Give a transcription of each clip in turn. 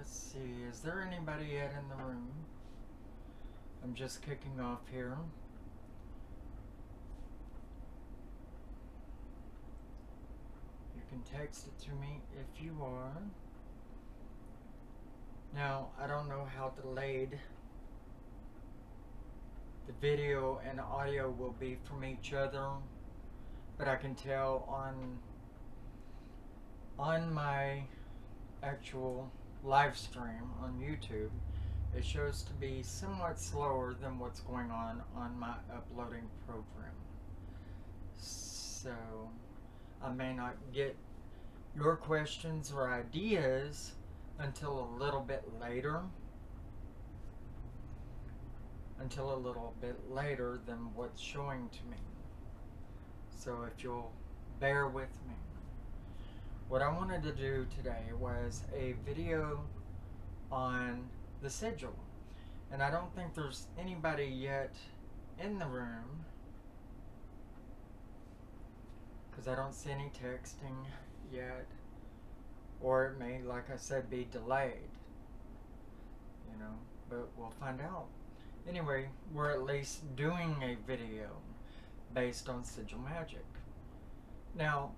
Let's see, is there anybody yet in the room? I'm just kicking off here. You can text it to me if you are. Now, I don't know how delayed the video and audio will be from each other, but I can tell on my actual live stream on YouTube, it shows to be somewhat slower than what's going on my uploading program. So I may not get your questions or ideas until a little bit later. Than what's showing to me. So if you'll bear with me. What I wanted to do today was a video on the sigil. And I don't think there's anybody yet in the room, because I don't see any texting yet. Or it may, like I said, be delayed. You know, but we'll find out. Anyway, we're at least doing a video based on Sigil Magick. Now,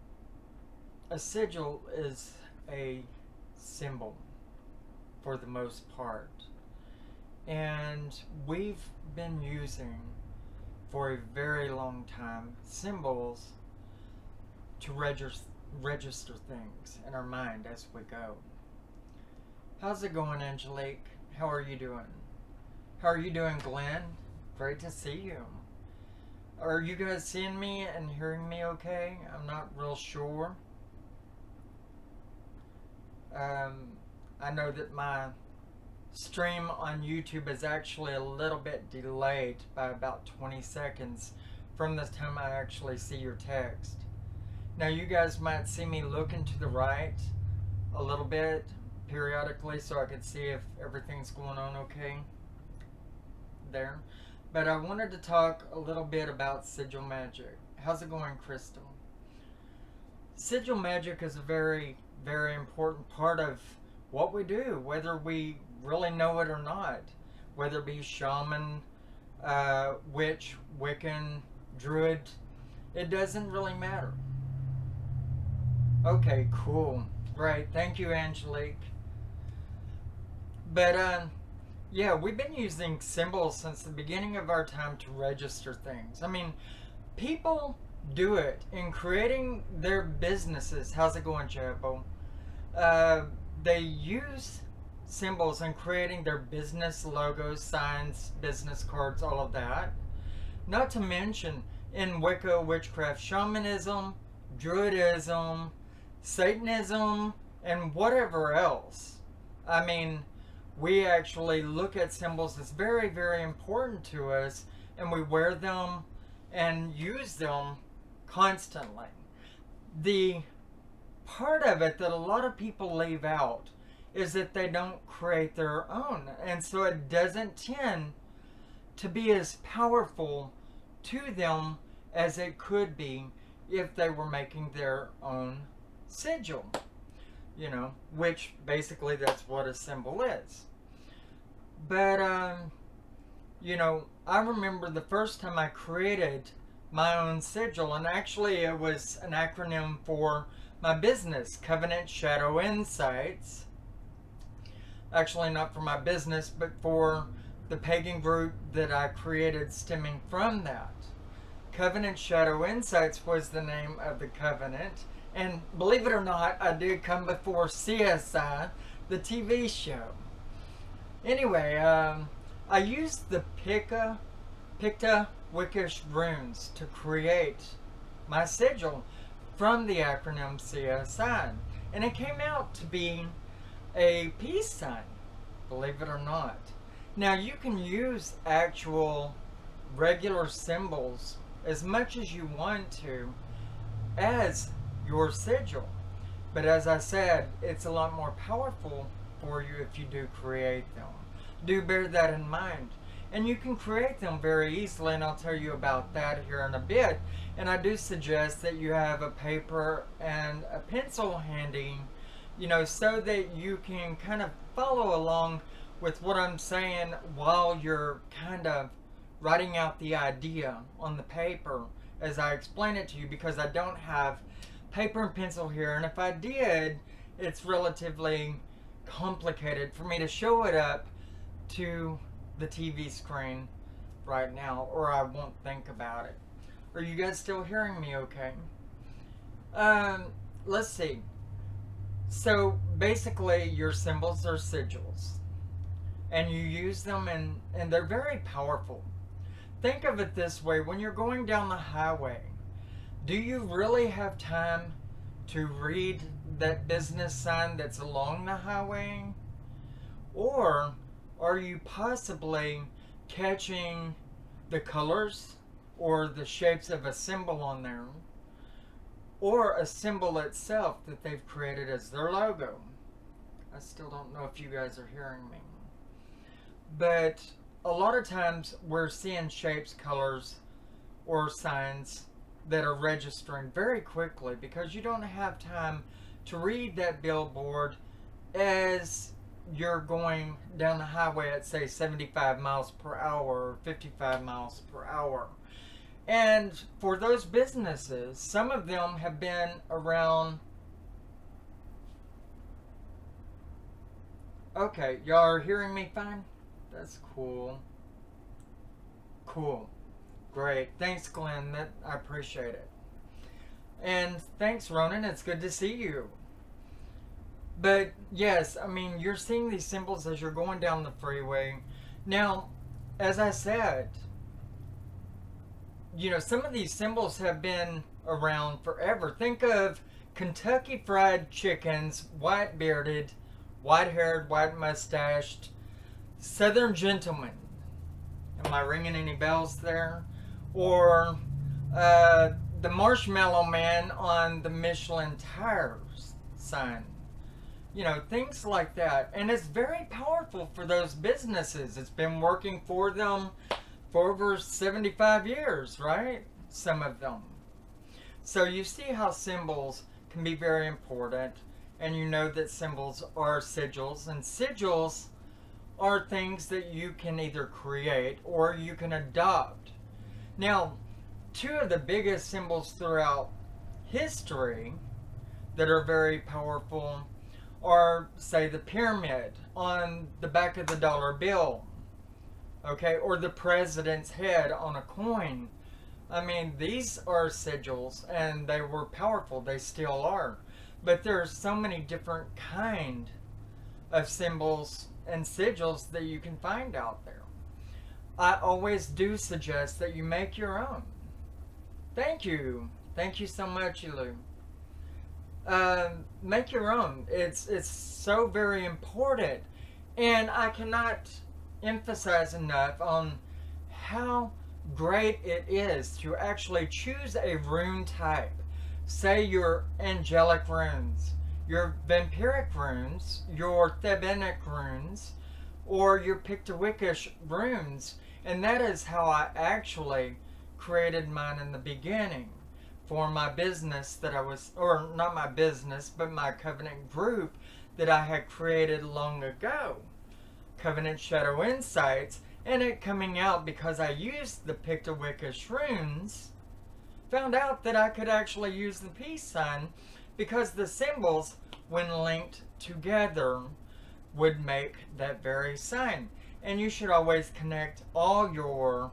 a sigil is a symbol for the most part. And we've been using for a very long time symbols to register things in our mind as we go. How's it going, Angelique? How are you doing? How are you doing, Glenn? Great to see you. Are you guys seeing me and hearing me okay? I'm not real sure. I know that my stream on YouTube is actually a little bit delayed by about 20 seconds from the time I actually see your text. Now you guys might see me looking to the right a little bit periodically so I can see if everything's going on okay there. But I wanted to talk a little bit about Sigil Magick. How's it going, Crystal? Sigil Magick is a very, very important part of what we do, whether we really know it or not. Whether it be shaman, witch, Wiccan, druid, it doesn't really matter. Okay, cool. Great. Thank you, Angelique. But, yeah, we've been using symbols since the beginning of our time to register things. I mean, people do it in creating their businesses. How's it going, Jabo? They use symbols in creating their business logos, signs, business cards, all of that. Not to mention in Wicca, witchcraft, shamanism, druidism, Satanism, and whatever else. I mean, we actually look at symbols as very, very important to us, and we wear them and use them constantly. The part of it that a lot of people leave out is that they don't create their own, and so it doesn't tend to be as powerful to them as it could be if they were making their own sigil. You know, which basically that's what a symbol is. But, you know, I remember the first time I created my own sigil, and actually it was an acronym for my business, Covenant Shadow Insights. Actually not for my business, but for the pagan group that I created stemming from that. Covenant Shadow Insights was the name of the covenant. And believe it or not, I did come before CSI, the TV show. Anyway, I used the Picta Wicca runes to create my sigil from the acronym CSI. And it came out to be a peace sign, believe it or not. Now, you can use actual regular symbols as much as you want to as your sigil, but as I said, it's a lot more powerful for you if you do create them. Do bear that in mind, and you can create them very easily, and I'll tell you about that here in a bit. And I do suggest that you have a paper and a pencil handy so that you can kind of follow along with what I'm saying while you're kind of writing out the idea on the paper as I explain it to you, because I don't have paper and pencil here, and if I did, it's relatively complicated for me to show it up to the TV screen right now, or I won't think about it. Are you guys still hearing me okay? Let's see. So basically, your symbols are sigils, and you use them, and they're very powerful. Think of it this way: when you're going down the highway, do you really have time to read that business sign that's along the highway? Or are you possibly catching the colors or the shapes of a symbol on there, or a symbol itself that they've created as their logo? I still don't know if you guys are hearing me. But a lot of times we're seeing shapes, colors, or signs that are registering very quickly because you don't have time to read that billboard as you're going down the highway at, say, 75 miles per hour or 55 miles per hour. And for those businesses, some of them have been around. Okay, y'all are hearing me fine? That's cool. Cool. Great. Thanks, Glenn. I appreciate it. And thanks, Ronan. It's good to see you. But yes, I mean, you're seeing these symbols as you're going down the freeway. Now, as I said, some of these symbols have been around forever. Think of Kentucky Fried Chicken's white bearded, white haired, white mustached Southern gentleman. Am I ringing any bells there? Or the Marshmallow Man on the Michelin tires sign. Things like that. And it's very powerful for those businesses. It's been working for them for over 75 years, right? Some of them. So you see how symbols can be very important. And you know that symbols are sigils. And sigils are things that you can either create or you can adopt. Now, two of the biggest symbols throughout history that are very powerful are, say, the pyramid on the back of the dollar bill, okay, or the president's head on a coin. I mean, these are sigils, and they were powerful. They still are. But there are so many different kind of symbols and sigils that you can find out there. I always do suggest that you make your own. Thank you. Thank you so much, Elu. Make your own. It's so very important. And I cannot emphasize enough on how great it is to actually choose a rune type. Say your angelic runes, your vampiric runes, your Thebanic runes, or your Pictowickish runes. And that is how I actually created mine in the beginning for my business that I was, or not my business, but my covenant group that I had created long ago. Covenant Shadow Insights, and it coming out because I used the Pictowickish runes, found out that I could actually use the peace sign because the symbols, when linked together, would make that very sign. And you should always connect all your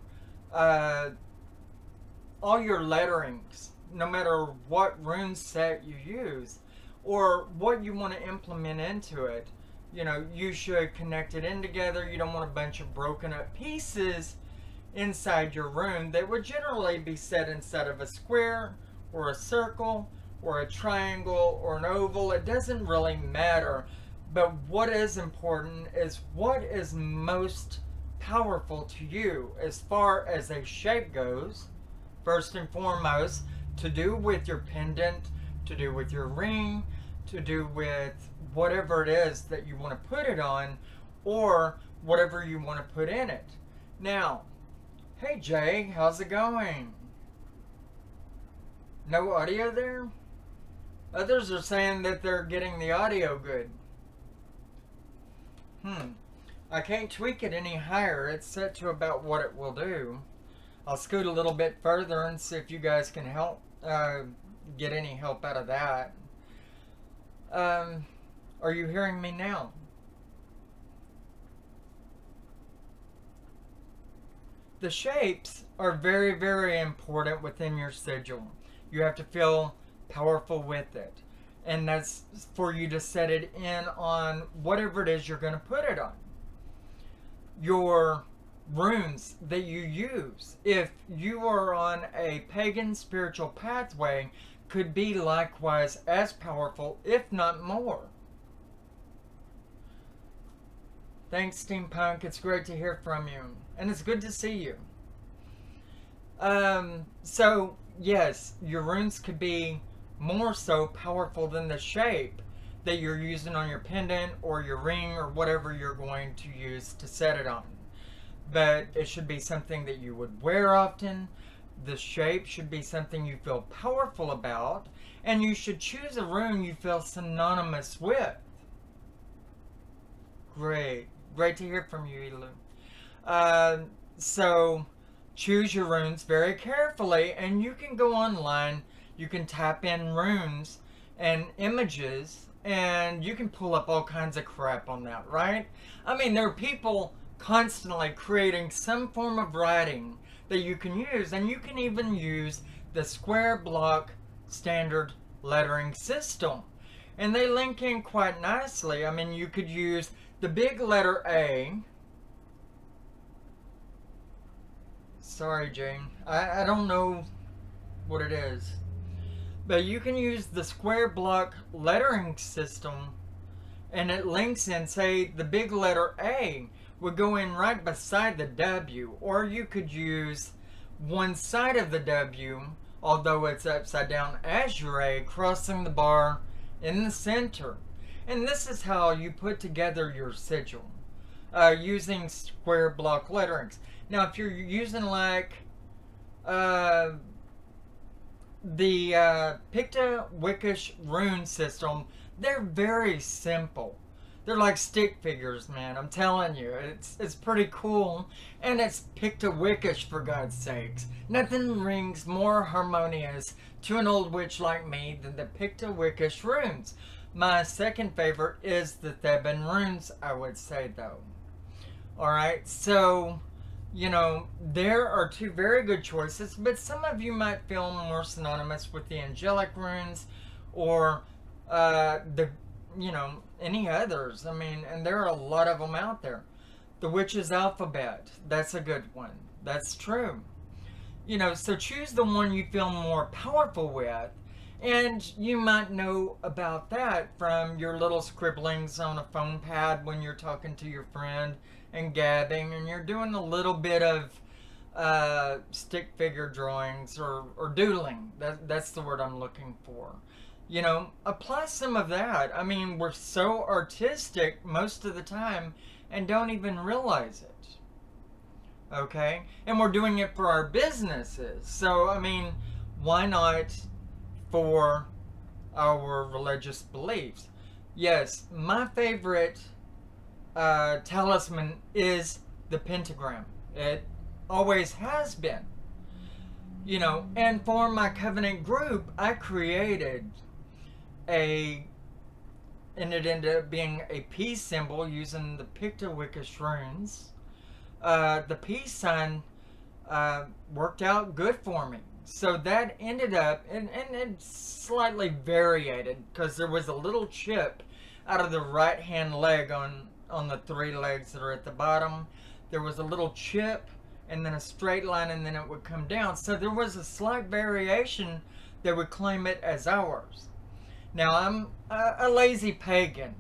letterings, no matter what rune set you use or what you want to implement into it. You should connect it in together. You don't want a bunch of broken up pieces inside your rune that would generally be set inside of a square or a circle or a triangle or an oval. It doesn't really matter. But what is important is what is most powerful to you as far as a shape goes. First and foremost, to do with your pendant, to do with your ring, to do with whatever it is that you want to put it on, or whatever you want to put in it. Now, hey Jay, how's it going? No audio there? Others are saying that they're getting the audio good. I can't tweak it any higher. It's set to about what it will do. I'll scoot a little bit further and see if you guys can help get any help out of that. Are you hearing me now? The shapes are very, very important within your sigil. You have to feel powerful with it. And that's for you to set it in on whatever it is you're going to put it on. Your runes that you use, if you are on a pagan spiritual pathway, could be likewise as powerful, if not more. Thanks, Steampunk. It's great to hear from you. And it's good to see you. So, yes, your runes could be more so powerful than the shape that you're using on your pendant or your ring or whatever you're going to use to set it on. But it should be something that you would wear often. The shape should be something you feel powerful about. And you should choose a rune you feel synonymous with. Great. Great to hear from you, Elu. So, choose your runes very carefully, and you can go online, you can tap in runes and images, and you can pull up all kinds of crap on that, right? I mean, there are people constantly creating some form of writing that you can use, and you can even use the square block standard lettering system. And they link in quite nicely. I mean, you could use the big letter A. Sorry, Jane. I don't know what it is. But you can use the square block lettering system, and it links in, say, the big letter A would go in right beside the W. Or you could use one side of the W, although it's upside down, as your A, crossing the bar in the center. And this is how you put together your sigil, using square block letterings. Now, if you're using like the Picta Wicca rune system, they're very simple. They're like stick figures, man. I'm telling you, it's pretty cool, and it's Picta Wicca, for God's sakes. Nothing rings more harmonious to an old witch like me than the Picta Wicca runes. My second favorite is the Theban runes, I would say, though. Alright, so, you know, there are two very good choices, but some of you might feel more synonymous with the angelic runes or any others. I mean, and there are a lot of them out there. The Witch's Alphabet, that's a good one. That's true. You know, so choose the one you feel more powerful with. And you might know about that from your little scribblings on a phone pad when you're talking to your friend and gabbing, and you're doing a little bit of stick figure drawings or doodling. That's the word I'm looking for. You know, apply some of that. I mean, we're so artistic most of the time and don't even realize it. Okay? And we're doing it for our businesses. So, I mean, why not for our religious beliefs? Yes, my favorite talisman is the pentagram. It always has been. You know, and for my covenant group, I created and it ended up being a peace symbol using the Picta Wicca runes. The peace sign worked out good for me. So that ended up, and it slightly variated because there was a little chip out of the right hand leg on the three legs that are at the bottom. There was a little chip and then a straight line, and then it would come down. So there was a slight variation that would claim it as ours. Now, I'm a lazy pagan.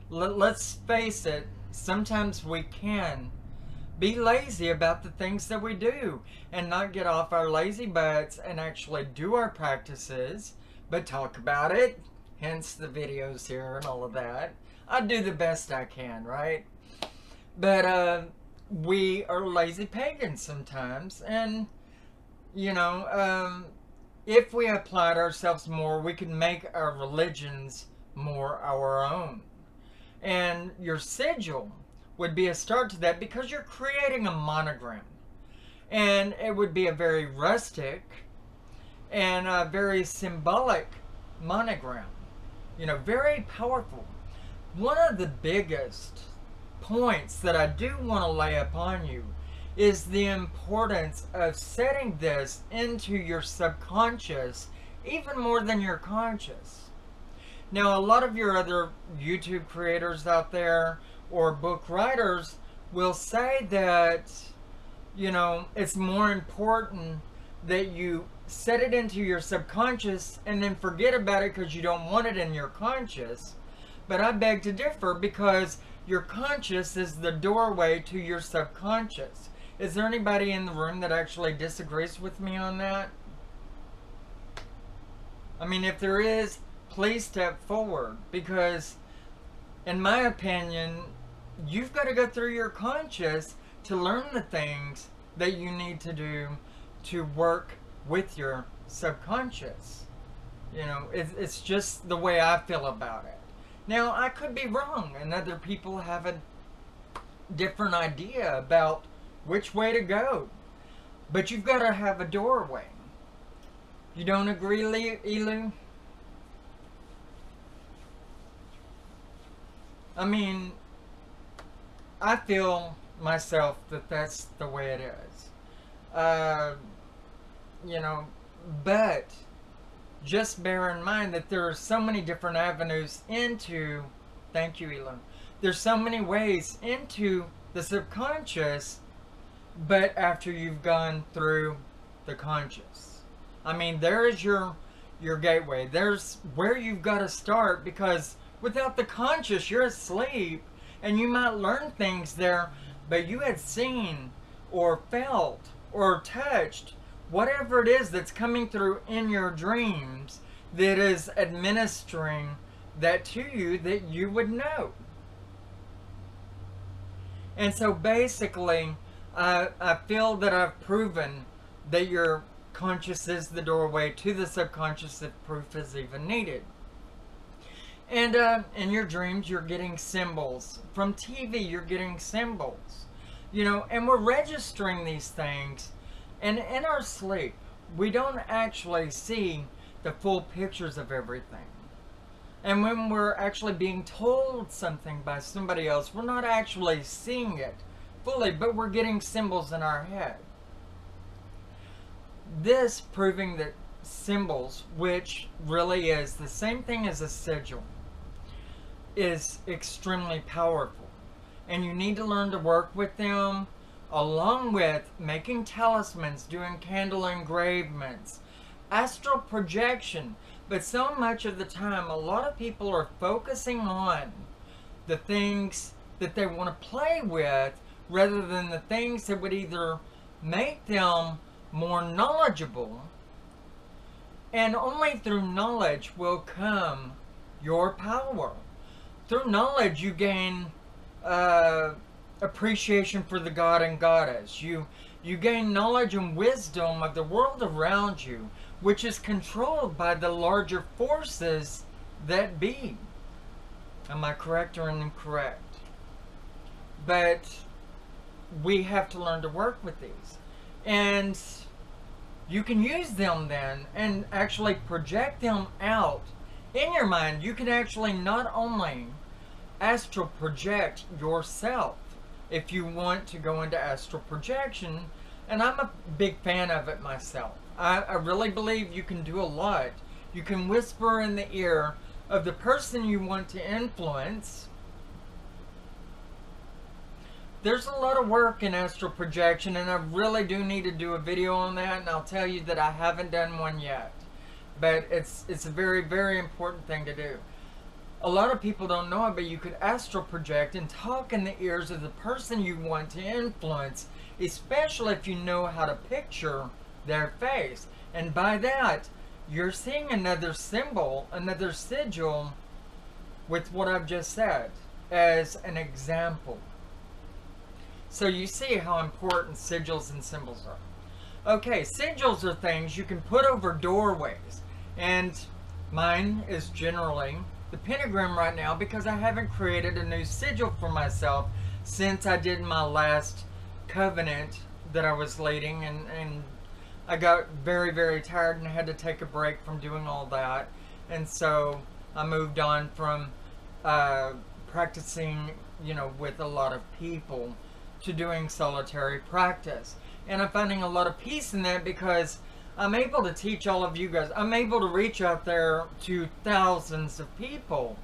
Let's face it, sometimes we can be lazy about the things that we do and not get off our lazy butts and actually do our practices, but talk about it. Hence the videos here and all of that. I do the best I can, right? But we are lazy pagans sometimes, and you know, if we applied ourselves more, we could make our religions more our own. And your sigil would be a start to that, because you're creating a monogram. And it would be a very rustic and a very symbolic monogram. Very powerful. One of the biggest points that I do want to lay upon you is the importance of setting this into your subconscious even more than your conscious. Now, a lot of your other YouTube creators out there or book writers will say that, it's more important that you set it into your subconscious and then forget about it because you don't want it in your conscious. But I beg to differ, because your conscious is the doorway to your subconscious. Is there anybody in the room that actually disagrees with me on that? I mean, if there is, please step forward, because in my opinion, you've got to go through your conscious to learn the things that you need to do to work with your subconscious. It's just the way I feel about it. Now, I could be wrong, and other people have a different idea about which way to go. But you've got to have a doorway. You don't agree, Elu? I mean, I feel myself that that's the way it is. But just bear in mind that there are so many different avenues into, thank you, Elu. There's so many ways into the subconscious, but after you've gone through the conscious. I mean, there is your gateway. There's where you've got to start, because without the conscious, you're asleep, and you might learn things there, but you had seen or felt or touched whatever it is that's coming through in your dreams that is administering that to you that you would know. And so basically, I feel that I've proven that your conscious is the doorway to the subconscious if proof is even needed. And in your dreams, you're getting symbols. From TV, you're getting symbols. And we're registering these things. And in our sleep, we don't actually see the full pictures of everything. And when we're actually being told something by somebody else, we're not actually seeing it fully, but we're getting symbols in our head. This proving that symbols, which really is the same thing as a sigil, is extremely powerful. And you need to learn to work with them, along with making talismans, doing candle engravements, astral projection. But so much of the time, a lot of people are focusing on the things that they want to play with rather than the things that would either make them more knowledgeable. And only through knowledge will come your power. Through knowledge, you gain appreciation for the god and goddess. You gain knowledge and wisdom of the world around you, which is controlled by the larger forces that be. Am I correct or incorrect? But we have to learn to work with these. And you can use them then and actually project them out in your mind. You can actually not only astral project yourself if you want to go into astral projection, and I'm a big fan of it myself. I really believe you can do a lot. You can whisper in the ear of the person you want to influence. There's a lot of work in astral projection, and I really do need to do a video on that, and I'll tell you that I haven't done one yet. But it's a very, very important thing to do. A lot of people don't know it, but you could astral project and talk in the ears of the person you want to influence, especially if you know how to picture their face. And by that, you're seeing another symbol, another sigil with what I've just said as an example. So you see how important sigils and symbols are. Okay, sigils are things you can put over doorways. And mine is generally the pentagram right now because I haven't created a new sigil for myself since I did my last covenant that I was leading, and I got very, very tired and had to take a break from doing all that. And so I moved on from practicing, with a lot of people to doing solitary practice. And I'm finding a lot of peace in that because I'm able to teach all of you guys. I'm able to reach out there to thousands of people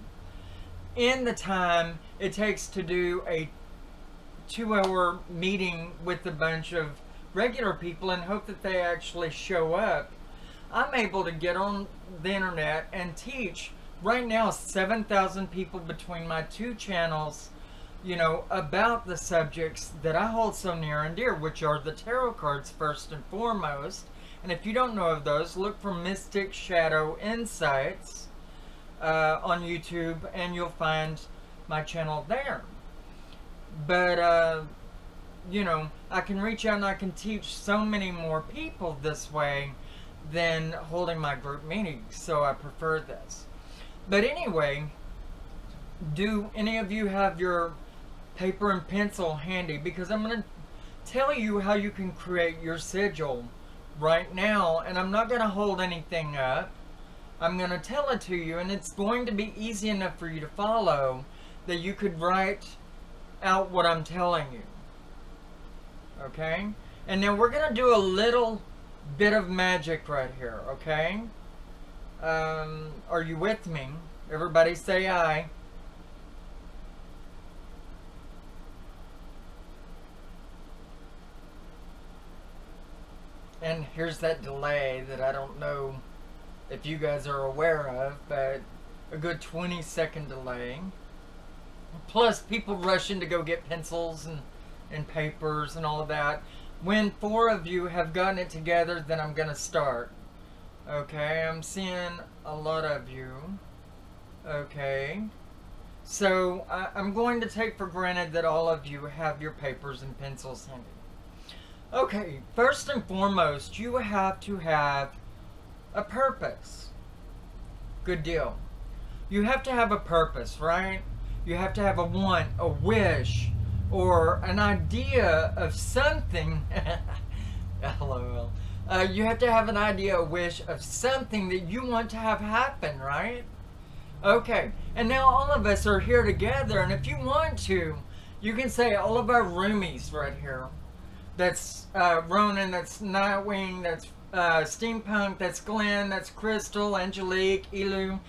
in the time it takes to do a 2-hour meeting with a bunch of regular people and hope that they actually show up. I'm able to get on the internet and teach right now 7,000 people between my two channels, about the subjects that I hold so near and dear, which are the tarot cards first and foremost. And if you don't know of those, look for Mystic Shadow Insights on YouTube and you'll find my channel there. But, I can reach out and I can teach so many more people this way than holding my group meetings, so I prefer this. But anyway, do any of you have your paper and pencil handy? Because I'm going to tell you how you can create your sigil right now, and I'm not going to hold anything up. I'm going to tell it to you, and it's going to be easy enough for you to follow that you could write out what I'm telling you. Okay? And now we're going to do a little bit of magic right here, okay? Are you with me? Everybody say aye. And here's that delay that I don't know if you guys are aware of, but a good 20-second delay. Plus people rushing to go get pencils and papers and all of that. When 4 of you have gotten it together, then I'm going to start. Okay, I'm seeing a lot of you. Okay. So I'm going to take for granted that all of you have your papers and pencils handy. Okay, first and foremost, you have to have a purpose. Good deal. You have to have a purpose, right? You have to have a want, a wish, or an idea of something. LOL. You have to have an idea, a wish of something that you want to have happen, right? Okay, and now all of us are here together, and if you want to, you can say all of our roomies right here. That's Ronan, that's Nightwing, that's Steampunk, that's Glenn, that's Crystal, Angelique, Elu,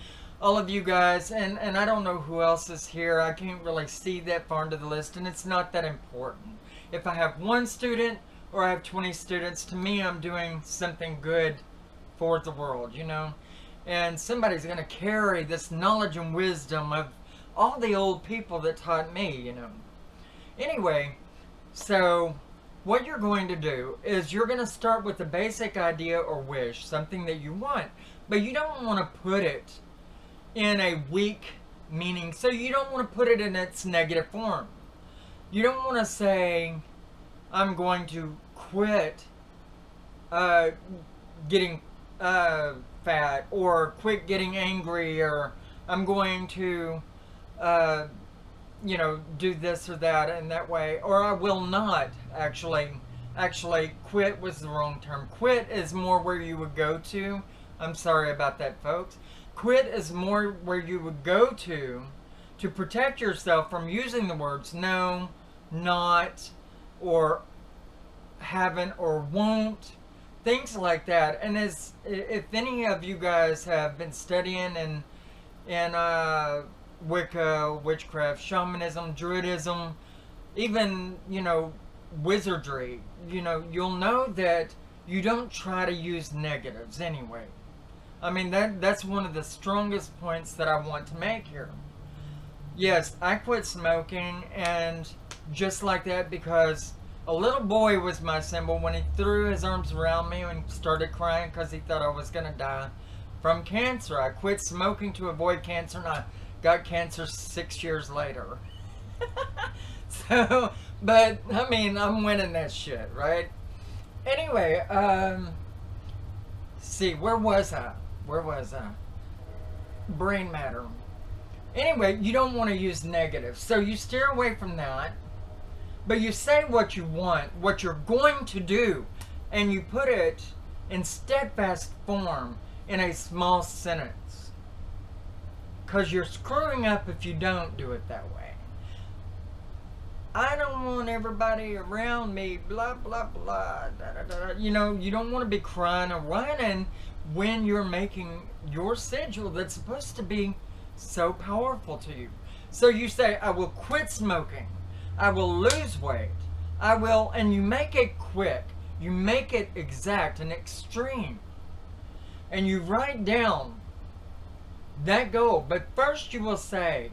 all of you guys, and I don't know who else is here. I can't really see that far into the list, and it's not that important. If I have 1 student or I have 20 students, to me I'm doing something good for the world, and somebody's going to carry this knowledge and wisdom of all the old people that taught me, Anyway, so what you're going to do is you're going to start with a basic idea or wish, something that you want, but you don't want to put it in a weak meaning, so you don't want to put it in its negative form. You don't want to say, I'm going to quit getting fat, or quit getting angry, or I'm going to do this or that in that way, or I will not actually quit was the wrong term. Quit is more where you would go to. I'm sorry about that, folks. Quit is more where you would go to protect yourself from using the words no, not, or haven't, or won't, things like that. And if any of you guys have been studying in Wicca, witchcraft, shamanism, druidism, even, wizardry, you'll know that you don't try to use negatives anyway. I mean, that's one of the strongest points that I want to make here. Yes, I quit smoking, and just like that, because a little boy was my symbol when he threw his arms around me and started crying because he thought I was going to die from cancer. I quit smoking to avoid cancer, and I got cancer 6 years later. So, but, I mean, I'm winning that shit, right? Anyway, see, where was I? Where was I? Brain matter. Anyway, you don't want to use negative, so you steer away from that. But you say what you want, what you're going to do, and you put it in steadfast form in a small sentence. Because you're screwing up if you don't do it that way. I don't want everybody around me, blah, blah, blah, da, da, da, da. You know, you don't want to be crying or whining when you're making your sigil that's supposed to be so powerful to you. So you say, I will quit smoking. I will lose weight. I will, and you make it quick. You make it exact and extreme. And you write down that goal. But first you will say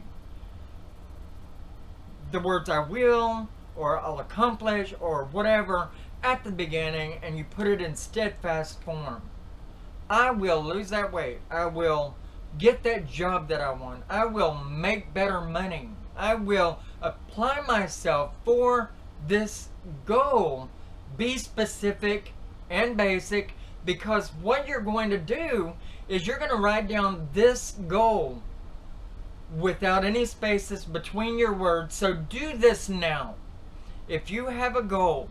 the words I will, or I'll accomplish, or whatever at the beginning, and you put it in steadfast form. I will lose that weight. I will get that job that I want. I will make better money. I will apply myself for this goal. Be specific and basic, because what you're going to do is you're going to write down this goal without any spaces between your words. So do this now. If you have a goal,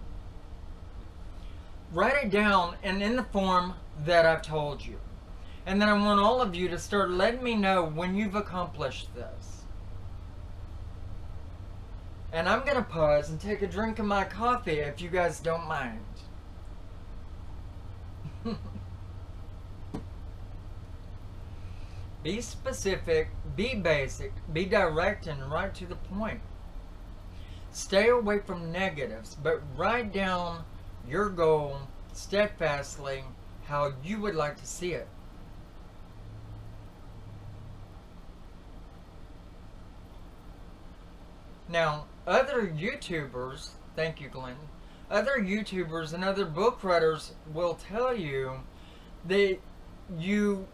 write it down and in the form that I've told you. And then I want all of you to start letting me know when you've accomplished this. And I'm going to pause and take a drink of my coffee if you guys don't mind. Be specific, be basic, be direct, and right to the point. Stay away from negatives, but write down your goal steadfastly how you would like to see it. Now, other YouTubers, thank you, Glenn, other YouTubers and other book writers will tell you that you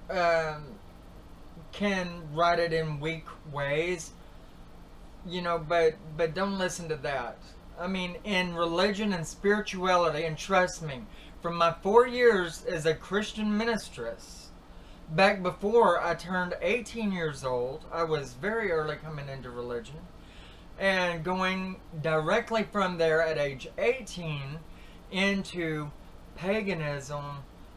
can write it in weak ways, you know, but don't listen to that. I mean, in religion and spirituality, and trust me, from my 4 years as a Christian ministress, back before I turned 18 years old, I was very early coming into religion, and going directly from there at age 18 into paganism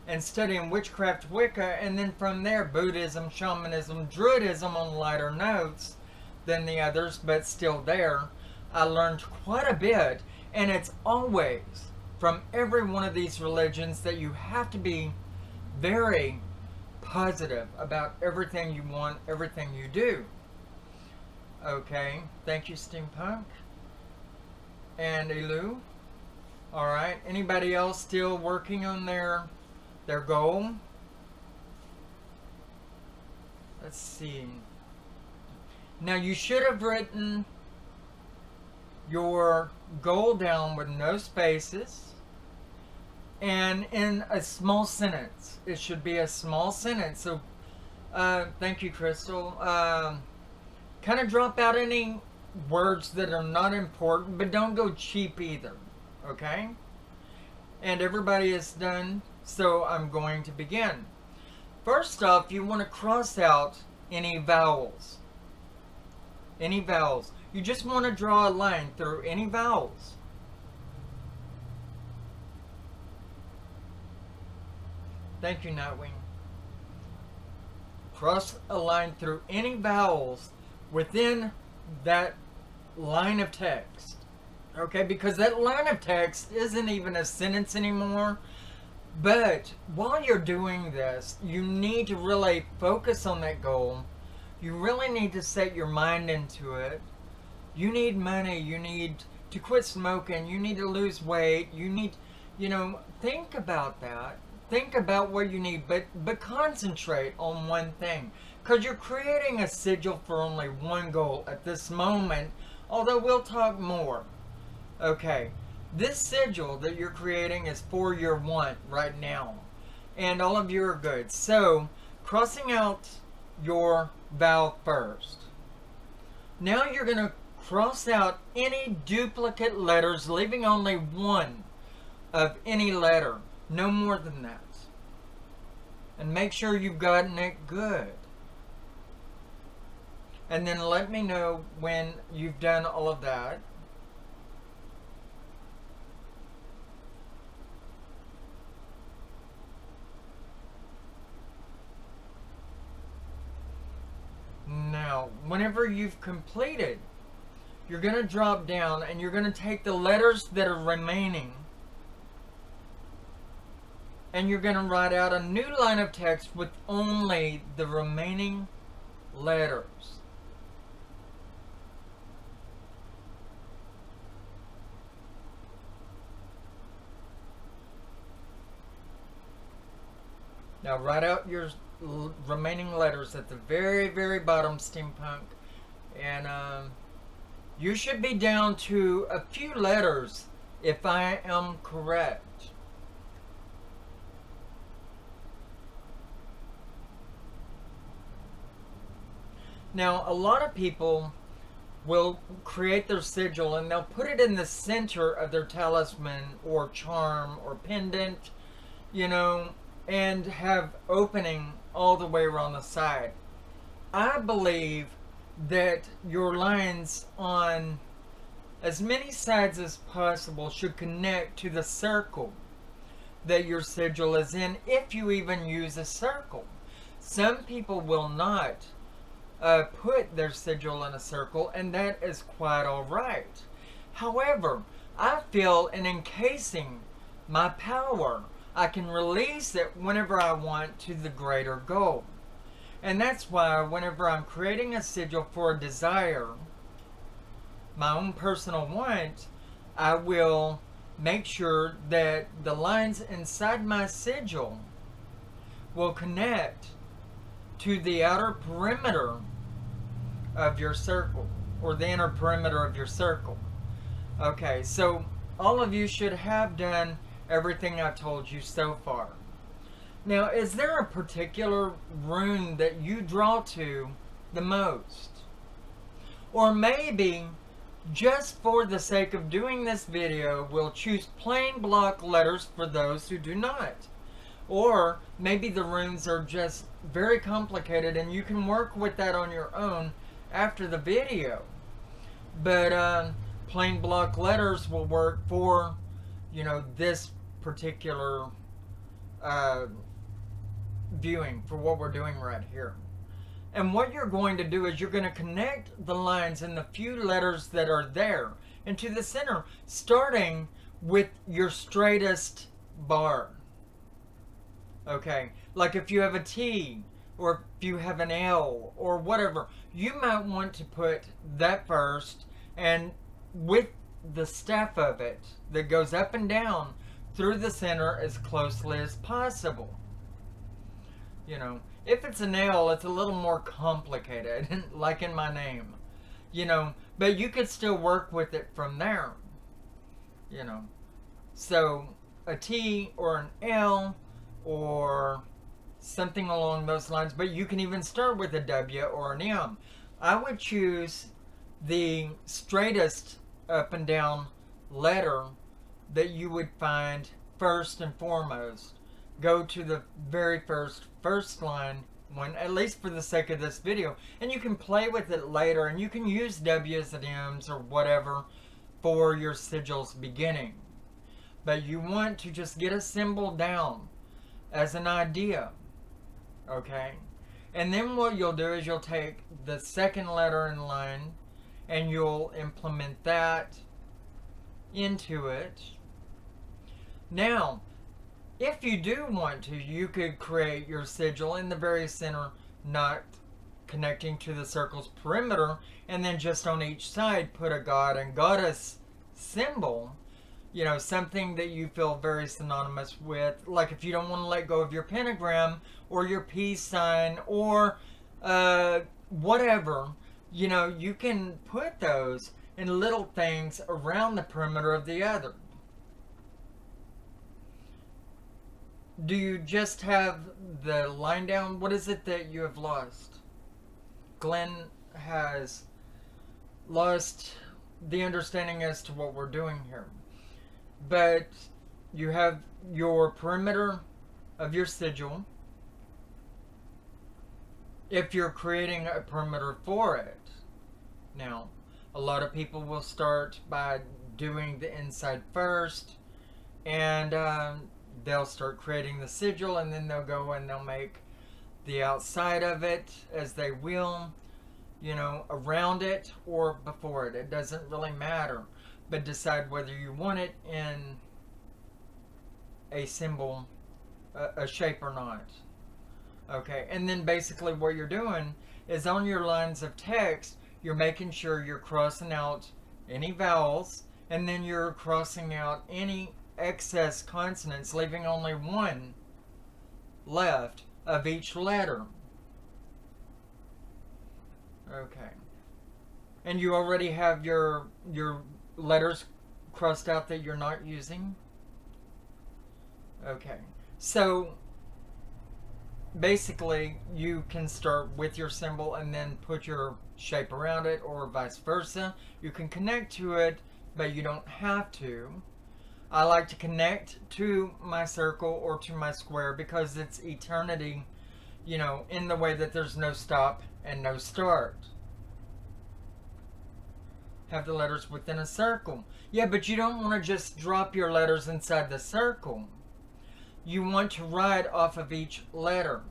and studying witchcraft Wicca, and then from there Buddhism, shamanism, druidism on lighter notes than the others, but still there. I learned quite a bit, and it's always from every one of these religions that you have to be very positive about everything you want, everything you do. Okay, thank you, Steampunk and Elu. All right, anybody else still working on their goal? Let's see. Now you should have written your goal down with no spaces and in a small sentence. It should be a small sentence. So, thank you, Crystal. Kind of drop out any words that are not important, but don't go cheap either, okay? And everybody is done, so I'm going to begin. First off, you want to cross out any vowels. Any vowels. You just want to draw a line through any vowels. Thank you, Nightwing. Cross a line through any vowels within that line of text. Okay, because that line of text isn't even a sentence anymore. But while you're doing this, you need to really focus on that goal. You really need to set your mind into it. You need money. You need to quit smoking. You need to lose weight. You need, you know, think about that. Think about what you need, but concentrate on one thing. Because you're creating a sigil for only one goal at this moment, although we'll talk more. Okay, this sigil that you're creating is for your want right now. And all of you are good. So, crossing out your vowel first. Now you're going to cross out any duplicate letters, leaving only one. of any letter. No more than that. And make sure you've gotten it good. And then let me know when you've done all of that. Now, whenever you've completed, you're going to drop down and you're going to take the letters that are remaining and you're going to write out a new line of text with only the remaining letters. Now write out your remaining letters at the very, very bottom, steampunk. And you should be down to a few letters if I am correct. Now, a lot of people will create their sigil and they'll put it in the center of their talisman or charm or pendant, you know, and have opening all the way around the side. I believe that your lines on as many sides as possible should connect to the circle that your sigil is in, if you even use a circle. Some people will not put their sigil in a circle, and that is quite alright. However, I feel in encasing my power, I can release it whenever I want to the greater goal. And that's why whenever I'm creating a sigil for a desire, my own personal want, I will make sure that the lines inside my sigil will connect to the outer perimeter of your circle, or the inner perimeter of your circle. Okay, so all of you should have done everything I've told you so far. Now, is there a particular rune that you draw to the most? Or maybe, just for the sake of doing this video, we'll choose plain block letters for those who do not. Or maybe the runes are just very complicated and you can work with that on your own after the video. But plain block letters will work for, you know, this particular viewing, for what we're doing right here. And what you're going to do is you're going to connect the lines and the few letters that are there into the center, starting with your straightest bar. Okay, like if you have a T, or if you have an L, or whatever, you might want to put that first, and with the staff of it that goes up and down through the center as closely as possible. You know, if it's an L, it's a little more complicated, like in my name, you know, but you could still work with it from there, you know. So a T or an L or something along those lines, but you can even start with a W or an M. I would choose the straightest up and down letter that you would find first and foremost. Go to the very first line one, at least for the sake of this video, and you can play with it later, and you can use W's and M's or whatever for your sigil's beginning. But you want to just get a symbol down as an idea, okay? And then what you'll do is you'll take the second letter in line and you'll implement that into it. Now, if you do want to, you could create your sigil in the very center, not connecting to the circle's perimeter, and then just on each side put a god and goddess symbol, you know, something that you feel very synonymous with. Like if you don't want to let go of your pentagram or your peace sign or whatever, you know, you can put those in little things around the perimeter of the other. Do you just have the line down? What is it that you have lost? Glenn has lost the understanding as to what we're doing here. But you have your perimeter of your sigil, if you're creating a perimeter for it. Now, a lot of people will start by doing the inside first, and they'll start creating the sigil, and then they'll go and they'll make the outside of it as they will, you know, around it or before it. It doesn't really matter, but decide whether you want it in a symbol, a shape or not. Okay, and then basically what you're doing is on your lines of text, you're making sure you're crossing out any vowels, and then you're crossing out any excess consonants, leaving only one left of each letter. Okay. And you already have your letters crossed out that you're not using? Okay. So basically you can start with your symbol and then put your shape around it, or vice versa. You can connect to it, but you don't have to. I like to connect to my circle or to my square because it's eternity, you know, in the way that there's no stop and no start. Have the letters within a circle. Yeah, but you don't want to just drop your letters inside the circle. You want to write off of each letter.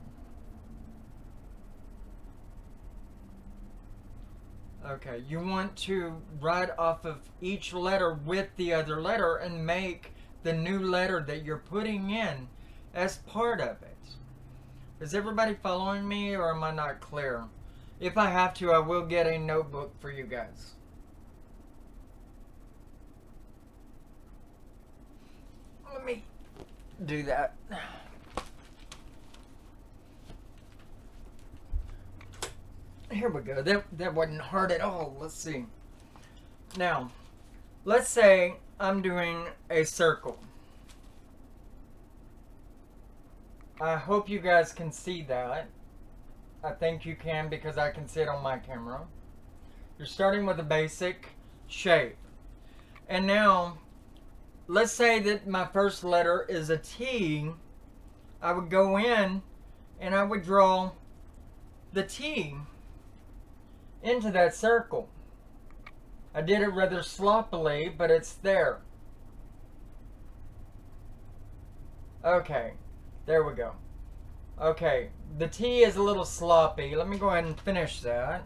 Okay, you want to write off of each letter with the other letter and make the new letter that you're putting in as part of it. Is everybody following me, or am I not clear? If I have to, I will get a notebook for you guys. Let me do that. Here we go. That wasn't hard at all. Let's see. Now, let's say I'm doing a circle. I hope you guys can see that. I think you can because I can see it on my camera. You're starting with a basic shape. And now, let's say that my first letter is a T. I would go in and I would draw the T into that circle. I did it rather sloppily, but it's there. Okay, there we go. Okay, the T is a little sloppy. Let me go ahead and finish that.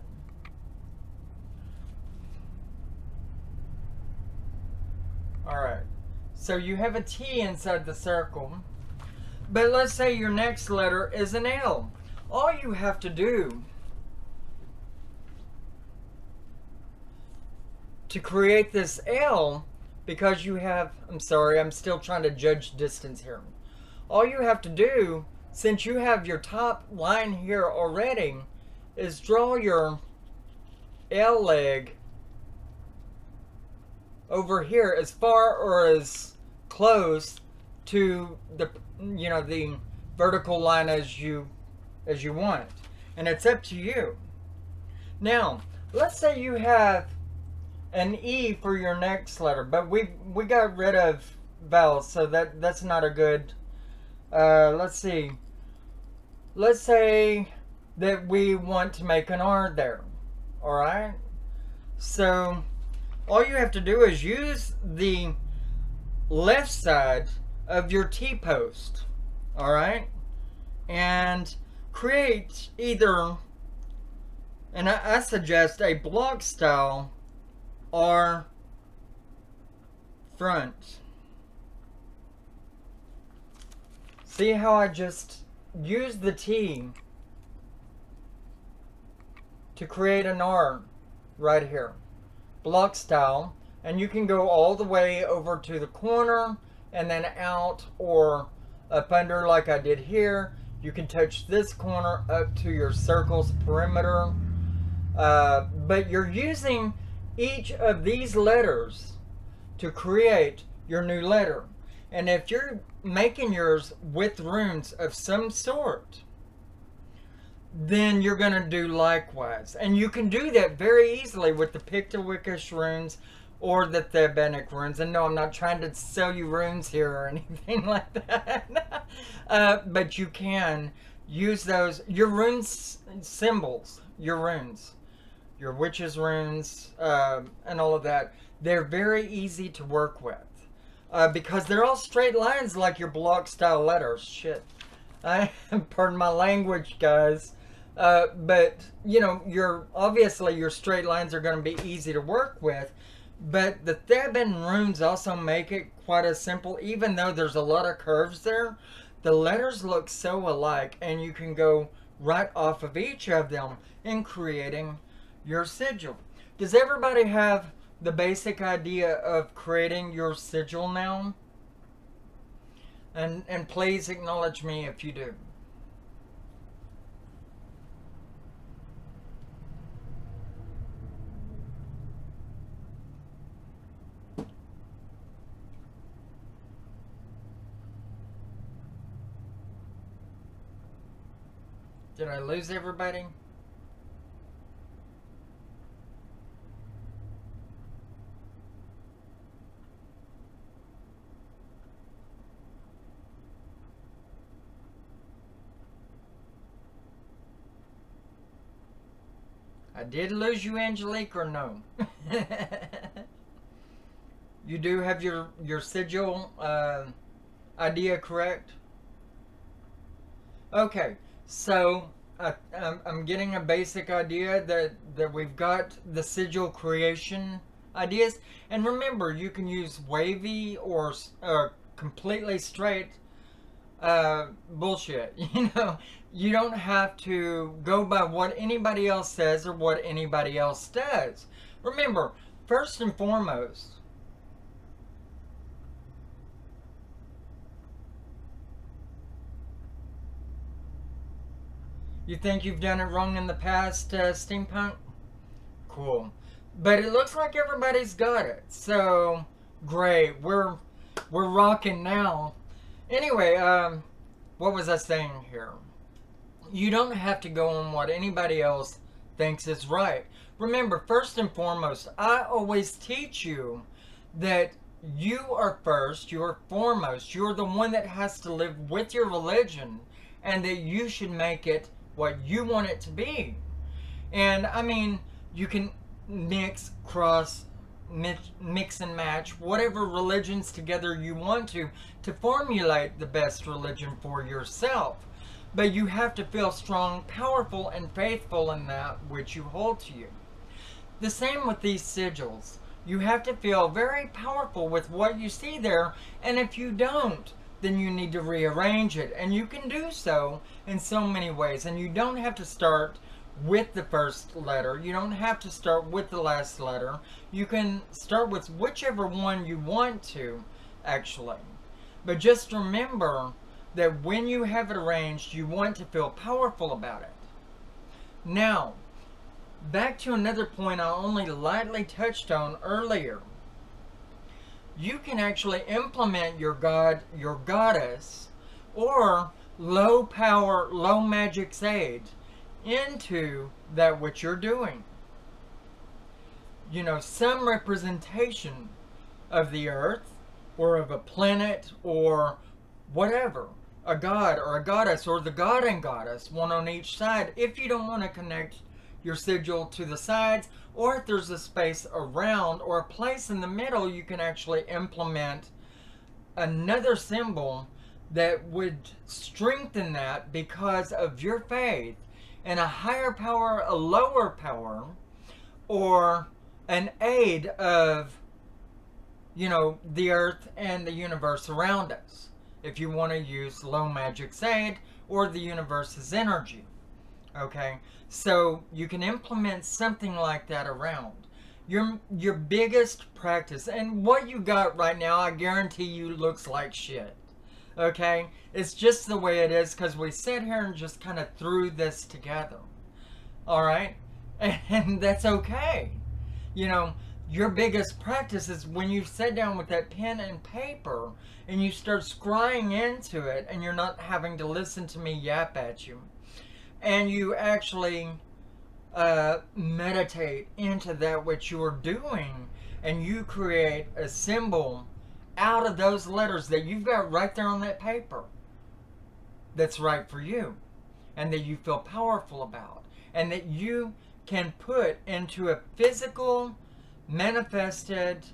Alright, so you have a T inside the circle, but let's say your next letter is an L. All you have to do to create this L, because you have, I'm sorry, I'm still trying to judge distance here. All you have to do, since you have your top line here already, is draw your L leg over here as far or as close to the, you know, the vertical line as you want. And it's up to you. Now, let's say you have an E for your next letter, but we got rid of vowels, so that's not a good, let's see. Let's say that we want to make an R there, alright? So, all you have to do is use the left side of your T-post, alright? And create either, and I suggest a block style or front. See how I just use the T to create an R right here. Block style, and you can go all the way over to the corner and then out or up under like I did here. You can touch this corner up to your circle's perimeter, but you're using each of these letters to create your new letter. And if you're making yours with runes of some sort, then you're going to do likewise. And you can do that very easily with the Picta Wicca runes or the Thebatic runes. And no, I'm not trying to sell you runes here or anything like that. But you can use those, your runes symbols, your runes, your witches' runes, and all of that. They're very easy to work with because they're all straight lines like your block style letters. Shit. Pardon my language, guys. But you know, obviously your straight lines are going to be easy to work with, but the Theban runes also make it quite as simple. Even though there's a lot of curves there, the letters look so alike, and you can go right off of each of them in creating your sigil. Does everybody have the basic idea of creating your sigil now? And please acknowledge me if you do. Did I lose everybody? I did lose you, Angelique, or no? You do have your sigil idea correct? Okay, so I'm getting a basic idea that we've got the sigil creation ideas. And remember, you can use wavy or completely straight bullshit. You know, you don't have to go by what anybody else says or what anybody else does. Remember, first and foremost, you think you've done it wrong in the past, Steampunk? Cool. But it looks like everybody's got it. So, great. We're rocking now. Anyway, what was I saying here? You don't have to go on what anybody else thinks is right. Remember, first and foremost, I always teach you that you are first, you're foremost, you're the one that has to live with your religion, and that you should make it what you want it to be. And I mean, you can mix, cross, mix and match whatever religions together you want to formulate the best religion for yourself. But you have to feel strong, powerful, and faithful in that which you hold to you. The same with these sigils. You have to feel very powerful with what you see there, and if you don't, then you need to rearrange it. And you can do so in so many ways. And you don't have to start with the first letter. You don't have to start with the last letter. You can start with whichever one you want to, actually. But just remember that when you have it arranged, you want to feel powerful about it. Now, back to another point I only lightly touched on earlier. You can actually implement your god, your goddess, or low power, low magic sage into that which you're doing. You know, some representation of the earth, or of a planet, or whatever. A god or a goddess, or the god and goddess, one on each side, if you don't want to connect your sigil to the sides, or if there's a space around or a place in the middle, you can actually implement another symbol that would strengthen that because of your faith in a higher power, a lower power, or an aid of, you know, the earth and the universe around us. If you want to use low magic's aid or the universe's energy. Okay, so you can implement something like that around. Your biggest practice, and what you got right now, I guarantee you looks like shit. Okay, it's just the way it is because we sat here and just kind of threw this together. Alright, and that's okay. You know, your biggest practice is when you sit down with that pen and paper and you start scrying into it, and you're not having to listen to me yap at you. And you actually meditate into that which you are doing, and you create a symbol out of those letters that you've got right there on that paper that's right for you, and that you feel powerful about, and that you can put into a physical, manifested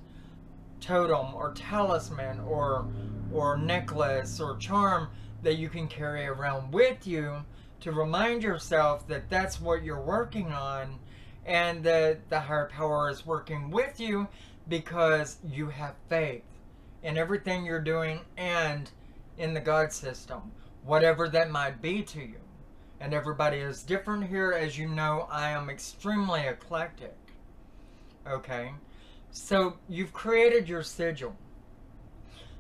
totem or talisman or necklace or charm that you can carry around with you to remind yourself that that's what you're working on, and that the higher power is working with you because you have faith in everything you're doing and in the God system, whatever that might be to you. And everybody is different here. As you know, I am extremely eclectic. Okay? So you've created your sigil.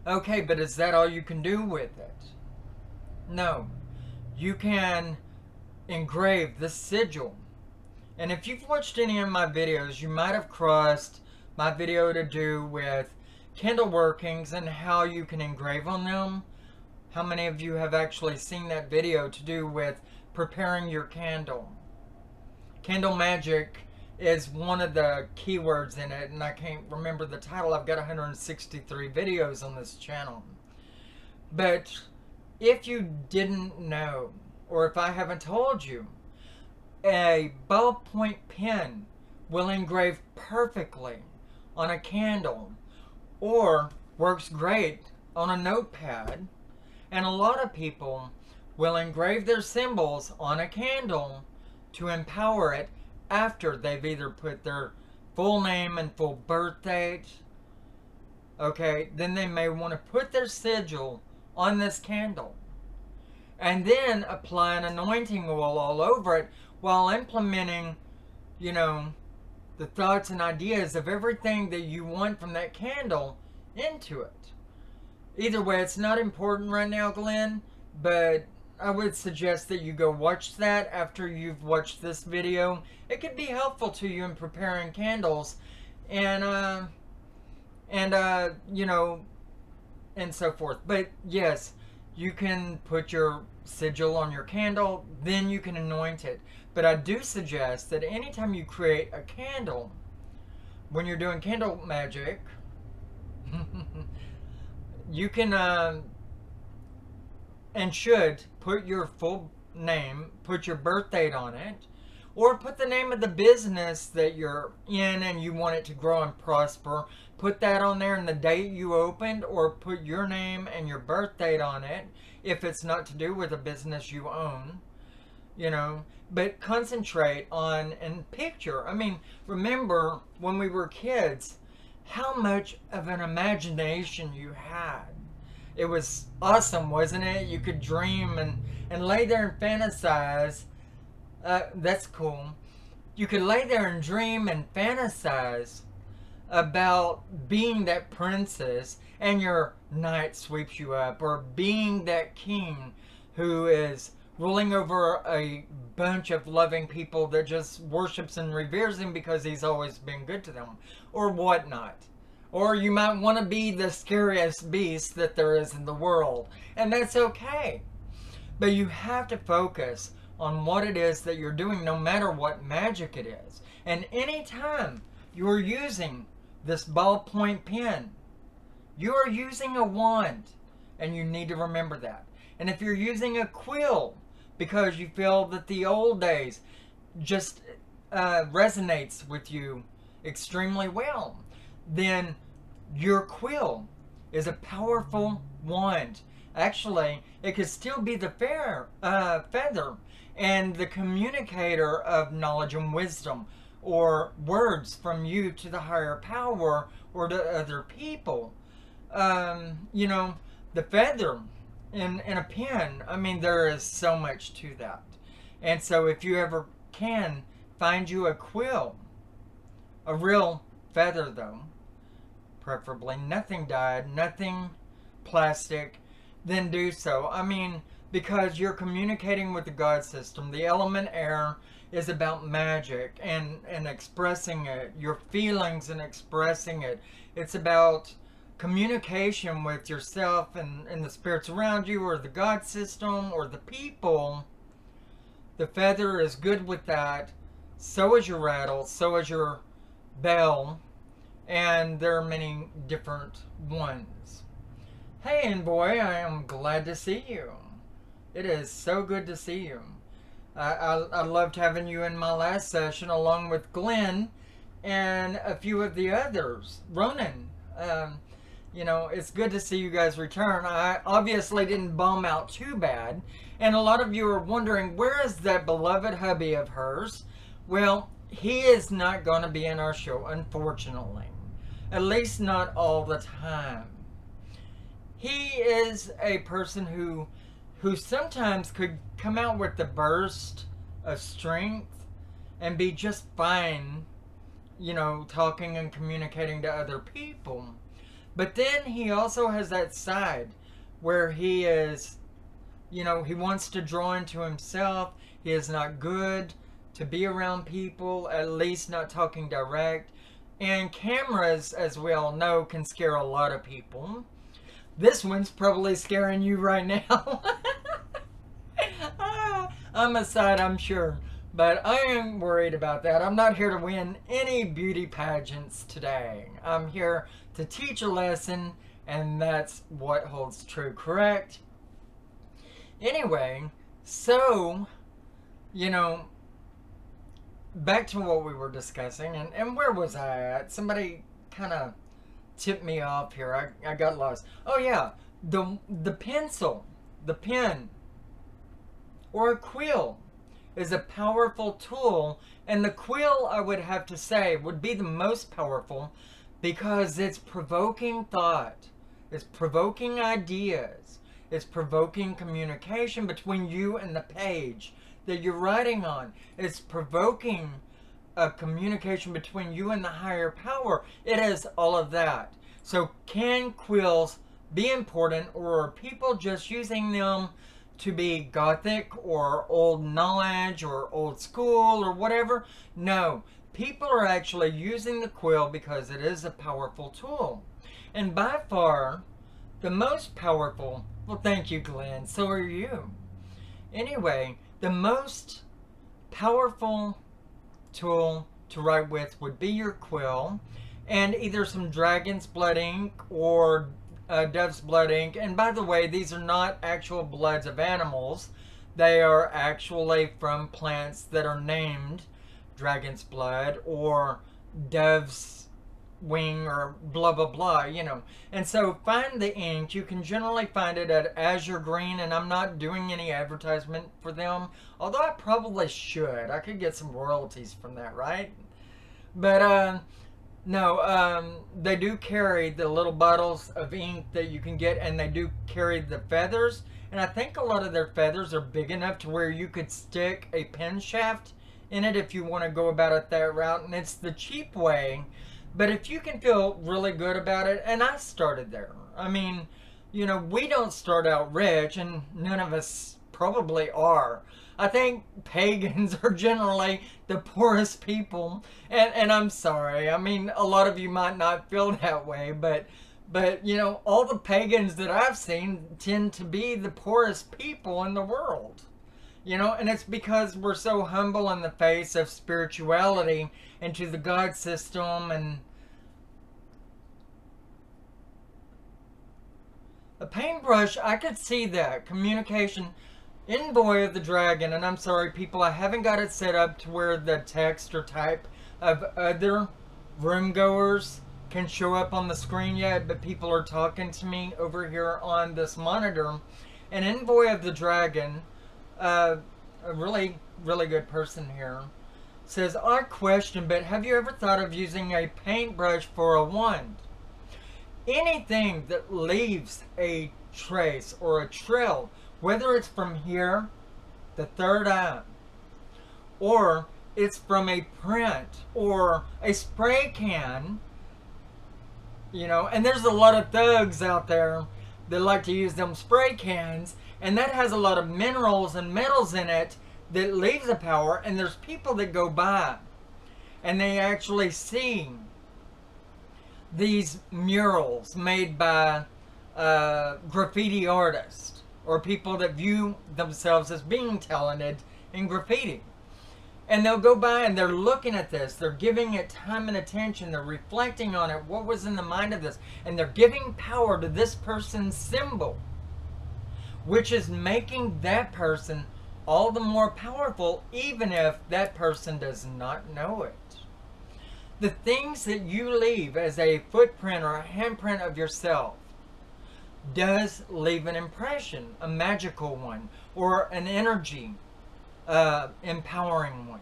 Okay, but is that all you can do with it? No. You can engrave the sigil. And if you've watched any of my videos, you might have crossed my video to do with candle workings and how you can engrave on them. How many of you have actually seen that video to do with preparing your candle? Candle magic is one of the keywords in it, and I can't remember the title. I've got 163 videos on this channel. But if you didn't know, or if I haven't told you, a ballpoint pen will engrave perfectly on a candle, or works great on a notepad. And a lot of people will engrave their symbols on a candle to empower it after they've either put their full name and full birth date. Okay, then they may want to put their sigil on this candle and then apply an anointing oil all over it while implementing, you know, the thoughts and ideas of everything that you want from that candle into it. Either way, it's not important right now, Glenn, but I would suggest that you go watch that after you've watched this video. It could be helpful to you in preparing candles and you know, and so forth. But yes, you can put your sigil on your candle, then you can anoint it. But I do suggest that anytime you create a candle, when you're doing candle magic, you can and should put your full name, put your birth date on it, or put the name of the business that you're in and you want it to grow and prosper. Put that on there and the date you opened, or put your name and your birth date on it if it's not to do with a business you own, you know. But concentrate on and picture. I mean, remember when we were kids, how much of an imagination you had. It was awesome, wasn't it? You could dream and lay there and fantasize. That's cool. You could lay there and dream and fantasize about being that princess and your knight sweeps you up, or being that king who is ruling over a bunch of loving people that just worships and reveres him because he's always been good to them, or whatnot. Or you might want to be the scariest beast that there is in the world, and that's okay. But you have to focus on what it is that you're doing, no matter what magic it is. And anytime you're using this ballpoint pen, you are using a wand, and you need to remember that. And if you're using a quill because you feel that the old days just resonates with you extremely well, then your quill is a powerful wand. Actually, it could still be the feather and the communicator of knowledge and wisdom, or words from you to the higher power or to other people. You know, the feather in a pen, I mean, there is so much to that. And so if you ever can, find you a quill, a real feather though, preferably nothing dyed, nothing plastic, then do so. I mean, because you're communicating with the God system. The element air is about magic and expressing it, your feelings and expressing it. It's about communication with yourself and the spirits around you, or the God system, or the people. The feather is good with that. so is your rattle, so is your bell, and there are many different ones. Hey, Envoy, I am glad to see you. It is so good to see you. I loved having you in my last session along with Glenn and a few of the others. Ronan, it's good to see you guys return. I obviously didn't bum out too bad. And a lot of you are wondering, where is that beloved hubby of hers? Well, he is not going to be in our show, unfortunately. At least not all the time. He is a person who sometimes could come out with the burst of strength and be just fine, talking and communicating to other people. But then he also has that side where he is, he wants to draw into himself. He is not good to be around people, at least not talking direct. And cameras, as we all know, can scare a lot of people. This one's probably scaring you right now. I'm a side, I'm sure. But I am worried about that. I'm not here to win any beauty pageants today. I'm here to teach a lesson, and that's what holds true, correct? Anyway, so, back to what we were discussing, and where was I at? Somebody kind of tipped me off here. I got lost. Oh yeah, the pencil, the pen, or a quill is a powerful tool, and the quill, I would have to say, would be the most powerful because it's provoking thought, it's provoking ideas, it's provoking communication between you and the page that you're writing on. It's provoking a communication between you and the higher power. It is all of that. So can quills be important, or are people just using them to be gothic or old knowledge or old school or whatever? No, people are actually using the quill because it is a powerful tool. And by far, the most powerful, well, thank you, Glenn, so are you. Anyway, the most powerful tool to write with would be your quill, and either some dragon's blood ink or dove's blood ink. And by the way, these are not actual bloods of animals. They are actually from plants that are named dragon's blood or dove's wing or blah blah blah, And so find the ink. You can generally find it at Azure Green, and I'm not doing any advertisement for them, although I probably should. I could get some royalties from that, right? But no, they do carry the little bottles of ink that you can get, and they do carry the feathers, and I think a lot of their feathers are big enough to where you could stick a pen shaft in it if you want to go about it that route, and it's the cheap way. But if you can feel really good about it, and I started there. I mean, we don't start out rich, and none of us probably are. I think pagans are generally the poorest people, and I'm sorry. I mean, a lot of you might not feel that way, but all the pagans that I've seen tend to be the poorest people in the world. And it's because we're so humble in the face of spirituality and to the God system. And a paintbrush, I could see that. Communication. Envoy of the Dragon, and I'm sorry people, I haven't got it set up to where the text or type of other room goers can show up on the screen yet, but people are talking to me over here on this monitor. And Envoy of the Dragon, a really, really good person here, says, odd question, but have you ever thought of using a paintbrush for a wand? Anything that leaves a trace or a trail, whether it's from here, the third eye, or it's from a print or a spray can, and there's a lot of thugs out there that like to use them spray cans, and that has a lot of minerals and metals in it that leaves a power, and there's people that go by and they actually see these murals made by graffiti artists or people that view themselves as being talented in graffiti. And they'll go by and they're looking at this. They're giving it time and attention. They're reflecting on it. What was in the mind of this? And they're giving power to this person's symbol, which is making that person all the more powerful, even if that person does not know it. The things that you leave as a footprint or a handprint of yourself does leave an impression, a magical one, or an energy empowering one.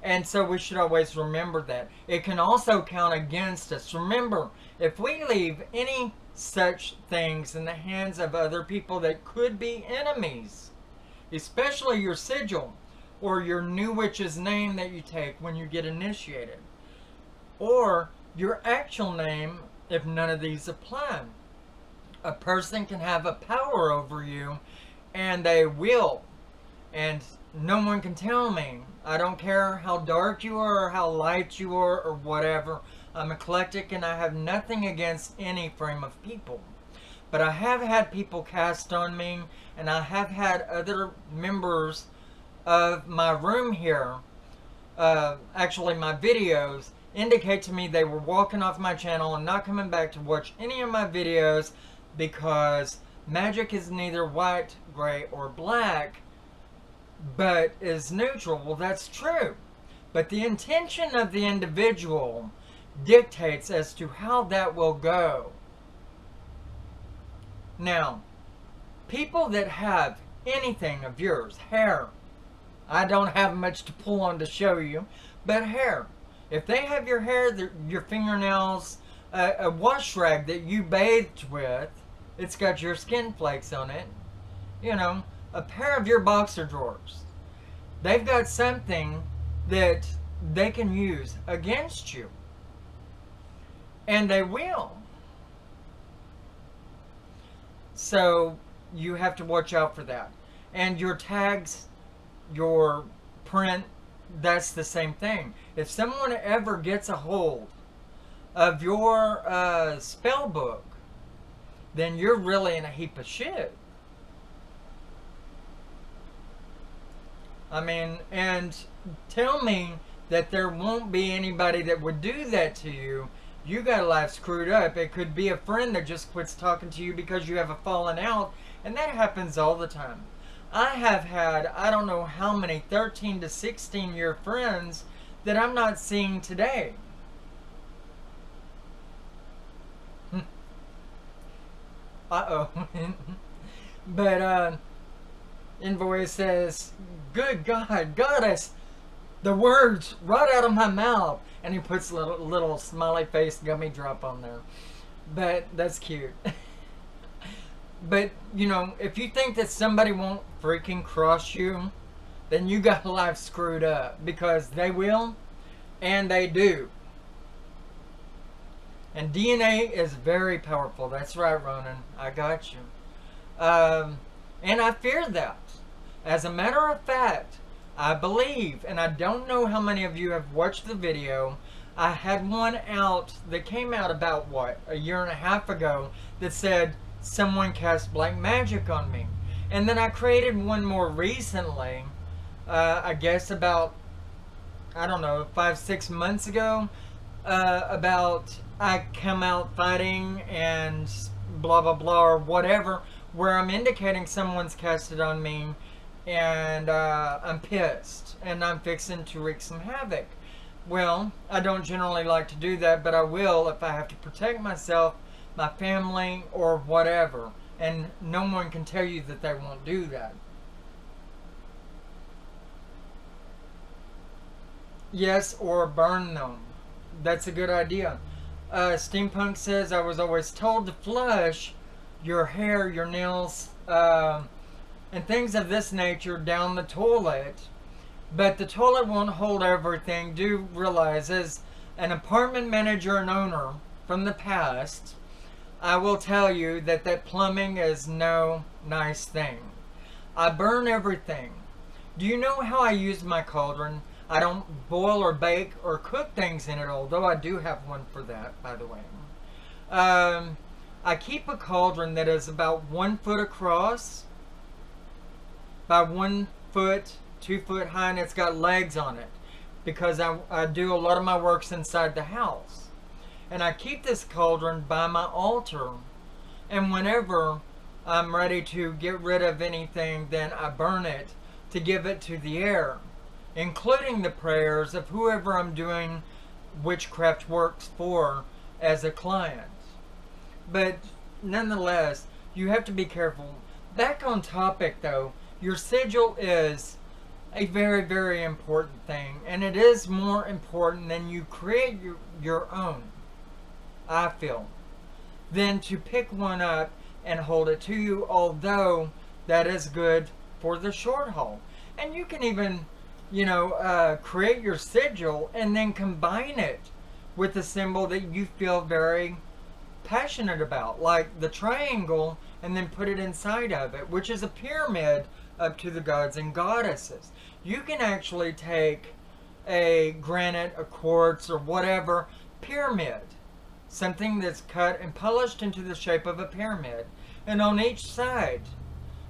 And so we should always remember that. It can also count against us. Remember, if we leave any such things in the hands of other people that could be enemies, especially your sigil or your new witch's name that you take when you get initiated, or your actual name if none of these apply. A person can have a power over you, and they will. And no one can tell me. I don't care how dark you are or how light you are or whatever. I'm eclectic and I have nothing against any frame of people. But I have had people cast on me, and I have had other members of my room here, actually my videos, indicate to me they were walking off my channel and not coming back to watch any of my videos because magic is neither white, gray, or black, but is neutral. Well, that's true. But the intention of the individual dictates as to how that will go. Now, people that have anything of yours, hair, I don't have much to pull on to show you, but hair. If they have your hair, your fingernails, a wash rag that you bathed with, it's got your skin flakes on it, you know, a pair of your boxer drawers, they've got something that they can use against you. And they will. So you have to watch out for that. And your tags, your print, that's the same thing. If someone ever gets a hold of your spell book, then you're really in a heap of shit. I mean, and tell me that there won't be anybody that would do that to you. You got life screwed up. It could be a friend that just quits talking to you because you have a falling out, and that happens all the time. I have had, I don't know how many 13 to 16 year friends that I'm not seeing today. Uh-oh. But, Invoice says, good God, goddess, the words right out of my mouth. And he puts a little smiley face gummy drop on there. But that's cute. But, you know, if you think that somebody won't freaking cross you, then you got life screwed up. Because they will, and they do. And DNA is very powerful. That's right, Ronan. I got you. And I fear that. As a matter of fact, I believe, and I don't know how many of you have watched the video, I had one out that came out about, what, a year and a half ago that said someone cast black magic on me. And then I created one more recently, I guess about, I don't know, 5-6 months ago, about I come out fighting and blah blah blah or whatever, where I'm indicating someone's cast it on me, and I'm pissed and I'm fixing to wreak some havoc. Well, I don't generally like to do that, but I will if I have to protect myself, my family, or whatever. And no one can tell you that they won't do that. Yes, or burn them. That's a good idea. Steampunk says, I was always told to flush your hair, your nails, and things of this nature down the toilet. But the toilet won't hold everything. Do realize, as an apartment manager and owner from the past, I will tell you that that plumbing is no nice thing. I burn everything. Do you know how I use my cauldron? I don't boil or bake or cook things in it, although I do have one for that, by the way. I keep a cauldron that is about 1 foot across by 1 foot, 2 foot high, and it's got legs on it. because I do a lot of my works inside the house. And I keep this cauldron by my altar. And whenever I'm ready to get rid of anything, then I burn it to give it to the air, including the prayers of whoever I'm doing witchcraft works for as a client. But nonetheless, you have to be careful. Back on topic though, your sigil is a very, very important thing, and it is more important than you create your own, I feel, than to pick one up and hold it to you, although that is good for the short haul. And you can even, create your sigil and then combine it with a symbol that you feel very passionate about, like the triangle, and then put it inside of it, which is a pyramid up to the gods and goddesses. You can actually take a granite, a quartz, or whatever pyramid, something that's cut and polished into the shape of a pyramid, and on each side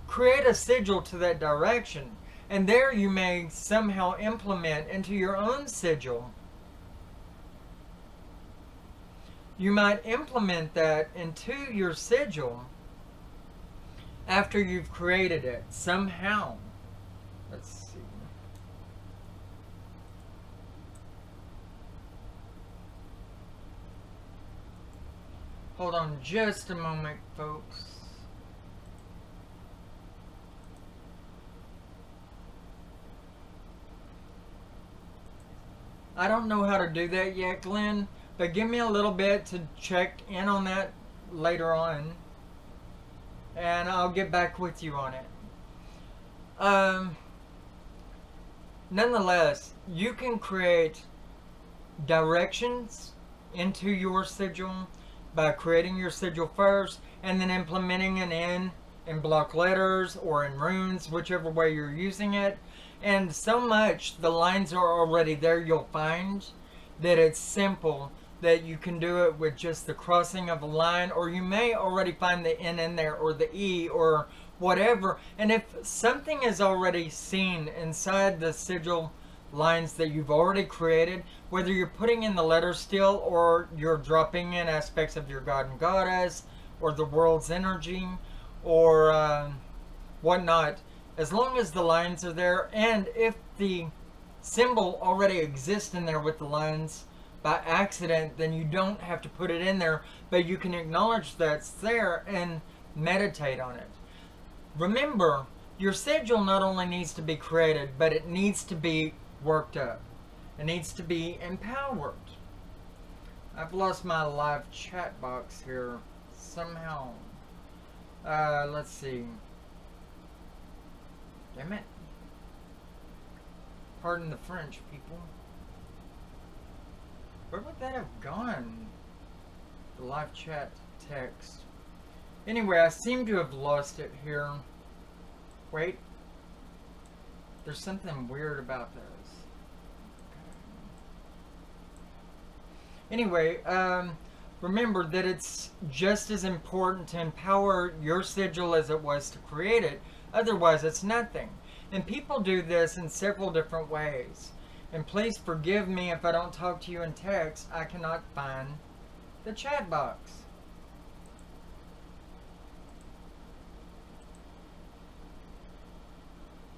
create a sigil to that direction, and there you may somehow implement into your own sigil. You might implement that into your sigil after you've created it somehow. Let's see. Hold on just a moment, folks. I don't know how to do that yet, Glenn, but give me a little bit to check in on that later on, and I'll get back with you on it. Nonetheless, you can create directions into your sigil by creating your sigil first and then implementing it in block letters or in runes, whichever way you're using it. And so much, the lines are already there, you'll find that it's simple, that you can do it with just the crossing of a line, or you may already find the N in there, or the E, or whatever. And if something is already seen inside the sigil lines that you've already created, whether you're putting in the letters still, or you're dropping in aspects of your god and goddess, or the world's energy, or whatnot, as long as the lines are there, and if the symbol already exists in there with the lines by accident, then you don't have to put it in there, but you can acknowledge that's there and meditate on it. Remember, your sigil not only needs to be created, but it needs to be worked up. It needs to be empowered. I've lost my live chat box here somehow. Let's see. Damn it. Pardon the French, people. Where would that have gone? The live chat text. Anyway, I seem to have lost it here. Wait. There's something weird about this. Okay. Anyway, remember that it's just as important to empower your sigil as it was to create it. Otherwise, it's nothing. And people do this in several different ways. And please forgive me if I don't talk to you in text. I cannot find the chat box.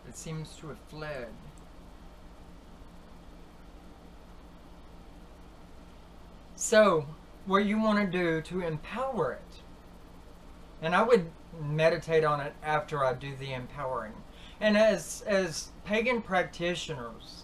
It seems to have fled. So, what you want to do to empower it, and I would meditate on it after I do the empowering. And as pagan practitioners,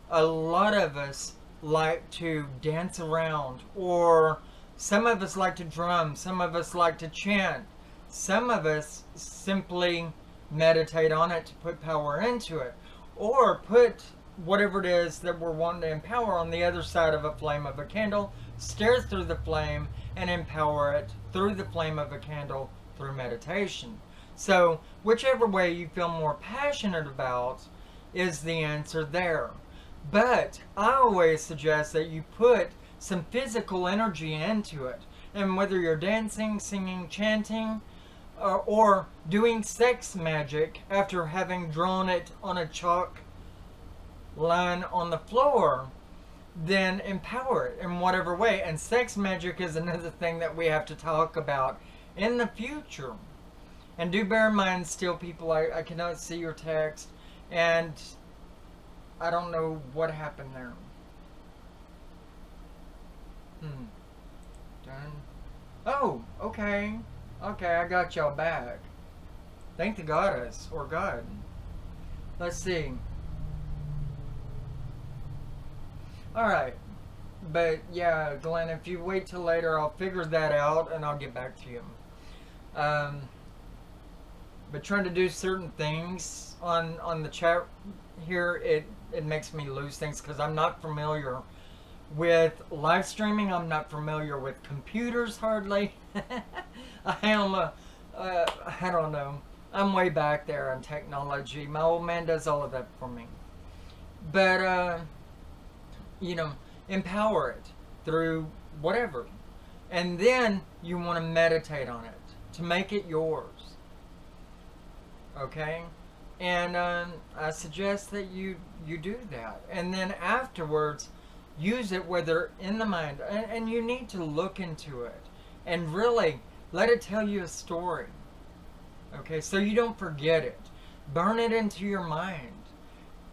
a lot of us like to dance around, or some of us like to drum, some of us like to chant, some of us simply meditate on it to put power into it, or put whatever it is that we're wanting to empower on the other side of a flame of a candle, stare through the flame, and empower it through the flame of a candle through meditation. So whichever way you feel more passionate about is the answer there. But I always suggest that you put some physical energy into it. And whether you're dancing, singing, chanting, or doing sex magic after having drawn it on a chalk lying on the floor, then empower it in whatever way. And sex magic is another thing that we have to talk about in the future. And do bear in mind, still, people, I cannot see your text, and I don't know what happened there. Done. Oh, okay. Okay, I got y'all back. Thank the goddess, or God. Let's see. Alright. But yeah, Glenn, if you wait till later, I'll figure that out and I'll get back to you. But trying to do certain things on the chat here, it makes me lose things because I'm not familiar with live streaming. I'm not familiar with computers hardly. I am I don't know. I'm way back there in technology. My old man does all of that for me. But you know, empower it through whatever. And then you want to meditate on it to make it yours. Okay? And I suggest that you do that. And then afterwards, use it whether in the mind. And you need to look into it. And really let it tell you a story. Okay? So you don't forget it. Burn it into your mind.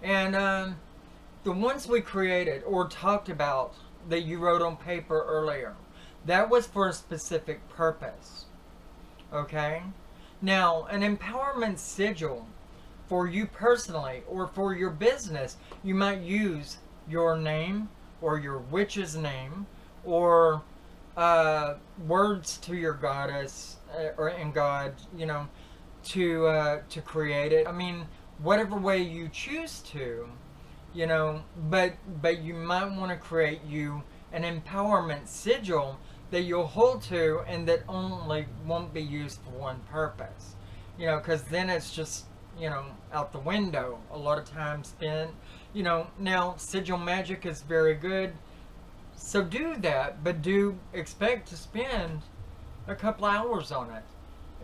And the ones we created or talked about that you wrote on paper earlier, that was for a specific purpose. Okay? Now, an empowerment sigil for you personally or for your business, you might use your name or your witch's name or words to your goddess or in God, you know, to create it. I mean, whatever way you choose to, you know, but you might want to create you an empowerment sigil that you'll hold to and that only won't be used for one purpose. You know, because then it's just, you know, out the window a lot of times spent. You know, now Sigil Magick is very good. So do that, but do expect to spend a couple hours on it.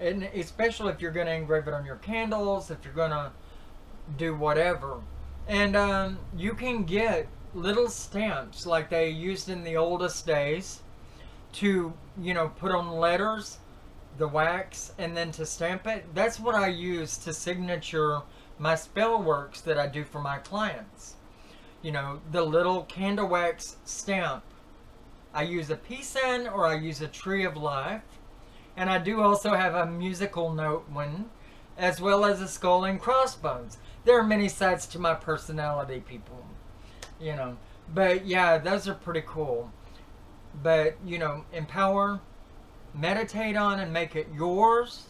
And especially if you're going to engrave it on your candles, if you're going to do whatever. And you can get little stamps like they used in the oldest days to, you know, put on letters, the wax, and then to stamp it. That's what I use to signature my spell works that I do for my clients. You know, the little candle wax stamp. I use a peace sign or I use a tree of life. And I do also have a musical note one, as well as a skull and crossbones. There are many sides to my personality, people. You know, but yeah, those are pretty cool. But, you know, empower, meditate on and make it yours.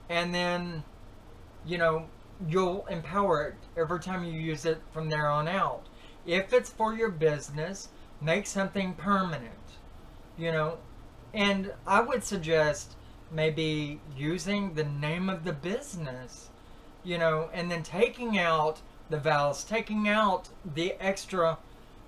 And then, you know, you'll empower it every time you use it from there on out. If it's for your business, make something permanent. You know, and I would suggest maybe using the name of the business, you know, and then taking out the vowels, taking out the extra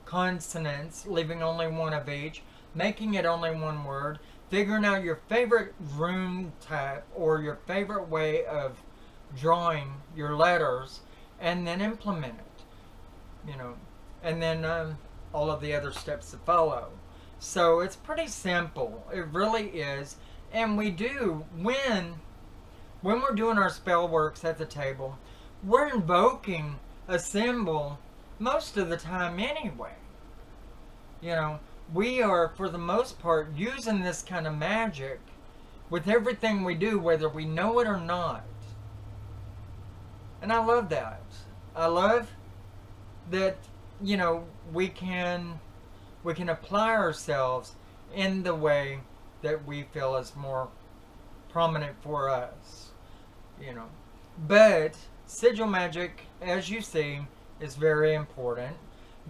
consonants, leaving only one of each, making it only one word, figuring out your favorite rune type or your favorite way of drawing your letters, and then implement it, you know, and then all of the other steps to follow. So it's pretty simple. It really is. And we do, when we're doing our spell works at the table, we're invoking a symbol most of the time anyway. You know, we are, for the most part, using this kind of magic with everything we do, whether we know it or not. And I love that. I love that, you know, we can apply ourselves in the way that we feel is more prominent for us, you know. But Sigil Magick, as you see, is very important.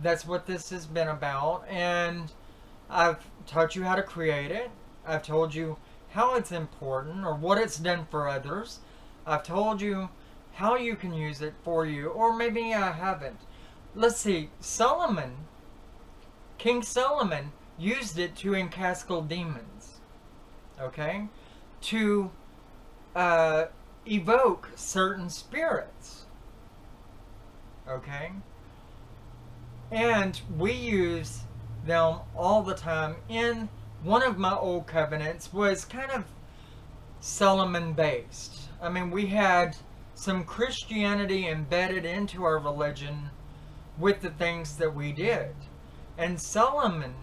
That's what this has been about, and I've taught you how to create it. I've told you how it's important or what it's done for others. I've told you how you can use it for you, or maybe I haven't. Let's see, King Solomon used it to encascle demons, okay? To evoke certain spirits, okay? And we use them all the time. In one of my old covenants was kind of Solomon based. I mean, we had some Christianity embedded into our religion with the things that we did. And Solomon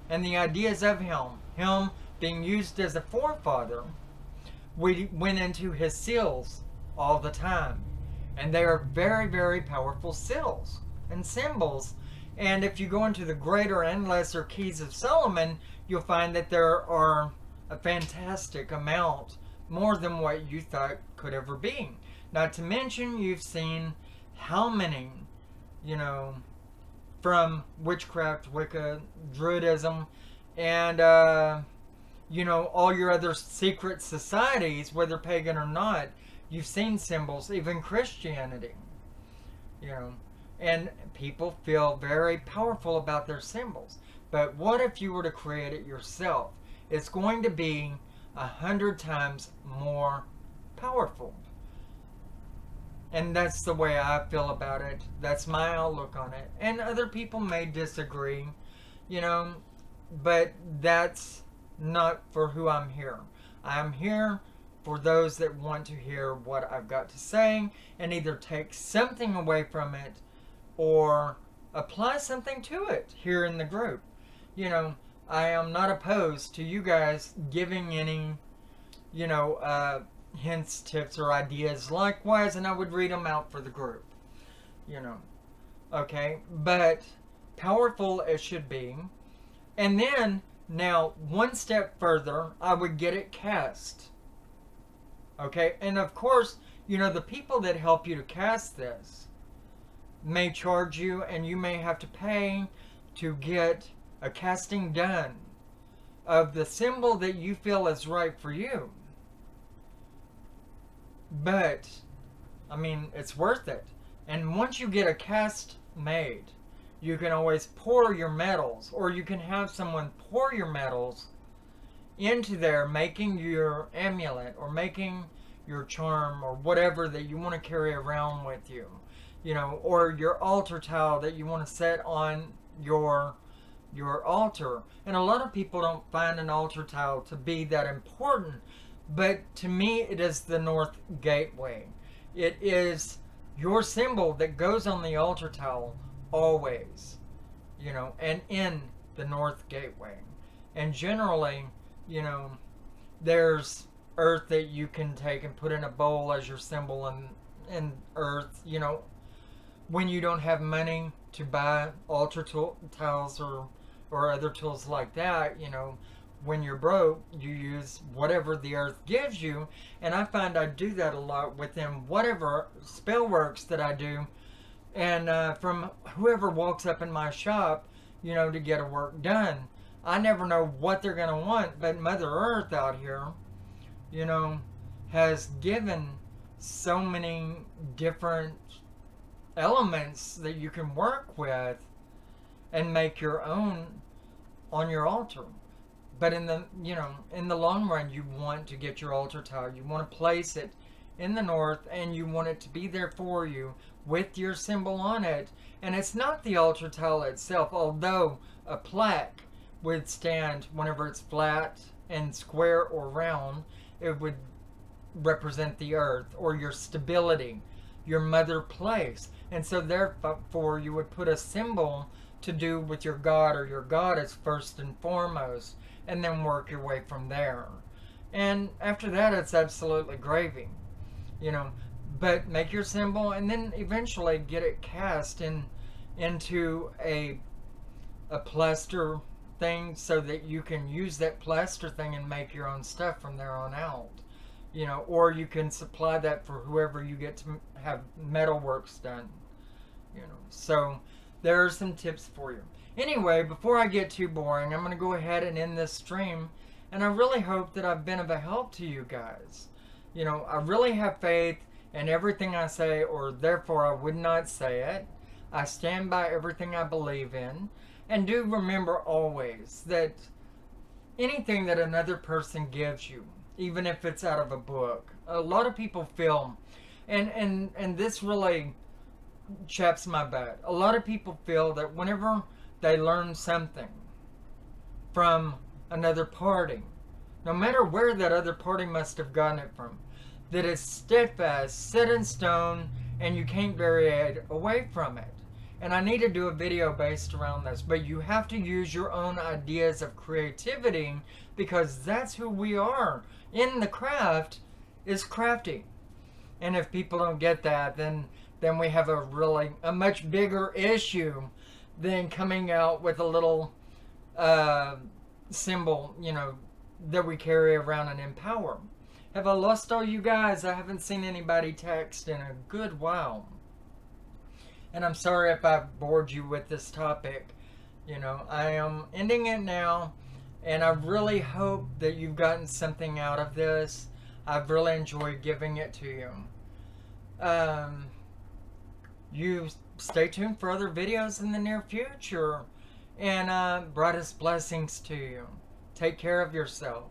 and the ideas of him being used as a forefather, we went into his seals all the time. And they are very, very powerful seals and symbols. And if you go into the greater and lesser keys of Solomon, you'll find that there are a fantastic amount, more than what you thought could ever be. Not to mention, you've seen how many, you know, from Witchcraft, Wicca, Druidism, and, all your other secret societies, whether pagan or not, you've seen symbols, even Christianity, you know, and people feel very powerful about their symbols. But what if you were to create it yourself? It's going to be 100 times more powerful. And that's the way I feel about it. That's my outlook on it. And other people may disagree, but that's not for who I'm here. I'm here for those that want to hear what I've got to say and either take something away from it or apply something to it here in the group. I am not opposed to you guys giving any, hints, tips, or ideas likewise, and I would read them out for the group. Okay? But powerful it should be. And then, now, one step further, I would get it cast. Okay? And of course, the people that help you to cast this may charge you, and you may have to pay to get a casting done of the symbol that you feel is right for you. But, it's worth it. And once you get a cast made, you can always pour your metals, or you can have someone pour your metals into there, making your amulet, or making your charm, or whatever that you want to carry around with you. Or your altar tile that you want to set on your altar. And a lot of people don't find an altar tile to be that important, but to me it is the north gateway. It is your symbol that goes on the altar tile always, and in the north gateway. And generally, there's earth that you can take and put in a bowl as your symbol, and earth, when you don't have money to buy altar tiles or other tools like that, when you're broke, you use whatever the earth gives you. And I find I do that a lot within whatever spell works that I do. And from whoever walks up in my shop, to get a work done. I never know what they're going to want, but Mother Earth out here, has given so many different elements that you can work with and make your own on your altar. But in the long run, you want to get your altar tile. You want to place it in the north, and you want it to be there for you with your symbol on it. And it's not the altar tile itself, although a plaque would stand whenever it's flat and square or round. It would represent the earth or your stability, your mother place. And so therefore you would put a symbol to do with your god or your goddess first and foremost, and then work your way from there. And after that, it's absolutely gravy, but make your symbol and then eventually get it cast into a plaster thing, so that you can use that plaster thing and make your own stuff from there on out. Or you can supply that for whoever you get to have metalworks done. So there are some tips for you. Anyway, before I get too boring, I'm going to go ahead and end this stream. And I really hope that I've been of a help to you guys. I really have faith in everything I say, or therefore I would not say it. I stand by everything I believe in. And do remember always that anything that another person gives you, even if it's out of a book, a lot of people feel, and this really chaps my butt. A lot of people feel that whenever they learn something from another party, no matter where that other party must have gotten it from, that it's steadfast, set in stone, and you can't vary it away from it. And I need to do a video based around this, but you have to use your own ideas of creativity, because that's who we are in the craft, is crafty. And if people don't get that, then we have a much bigger issue than coming out with a little symbol, that we carry around and empower. Have I lost all you guys? I haven't seen anybody text in a good while. And I'm sorry if I've bored you with this topic. I am ending it now, and I really hope that you've gotten something out of this. I've really enjoyed giving it to you. You stay tuned for other videos in the near future, and brightest blessings to you. Take care of yourself.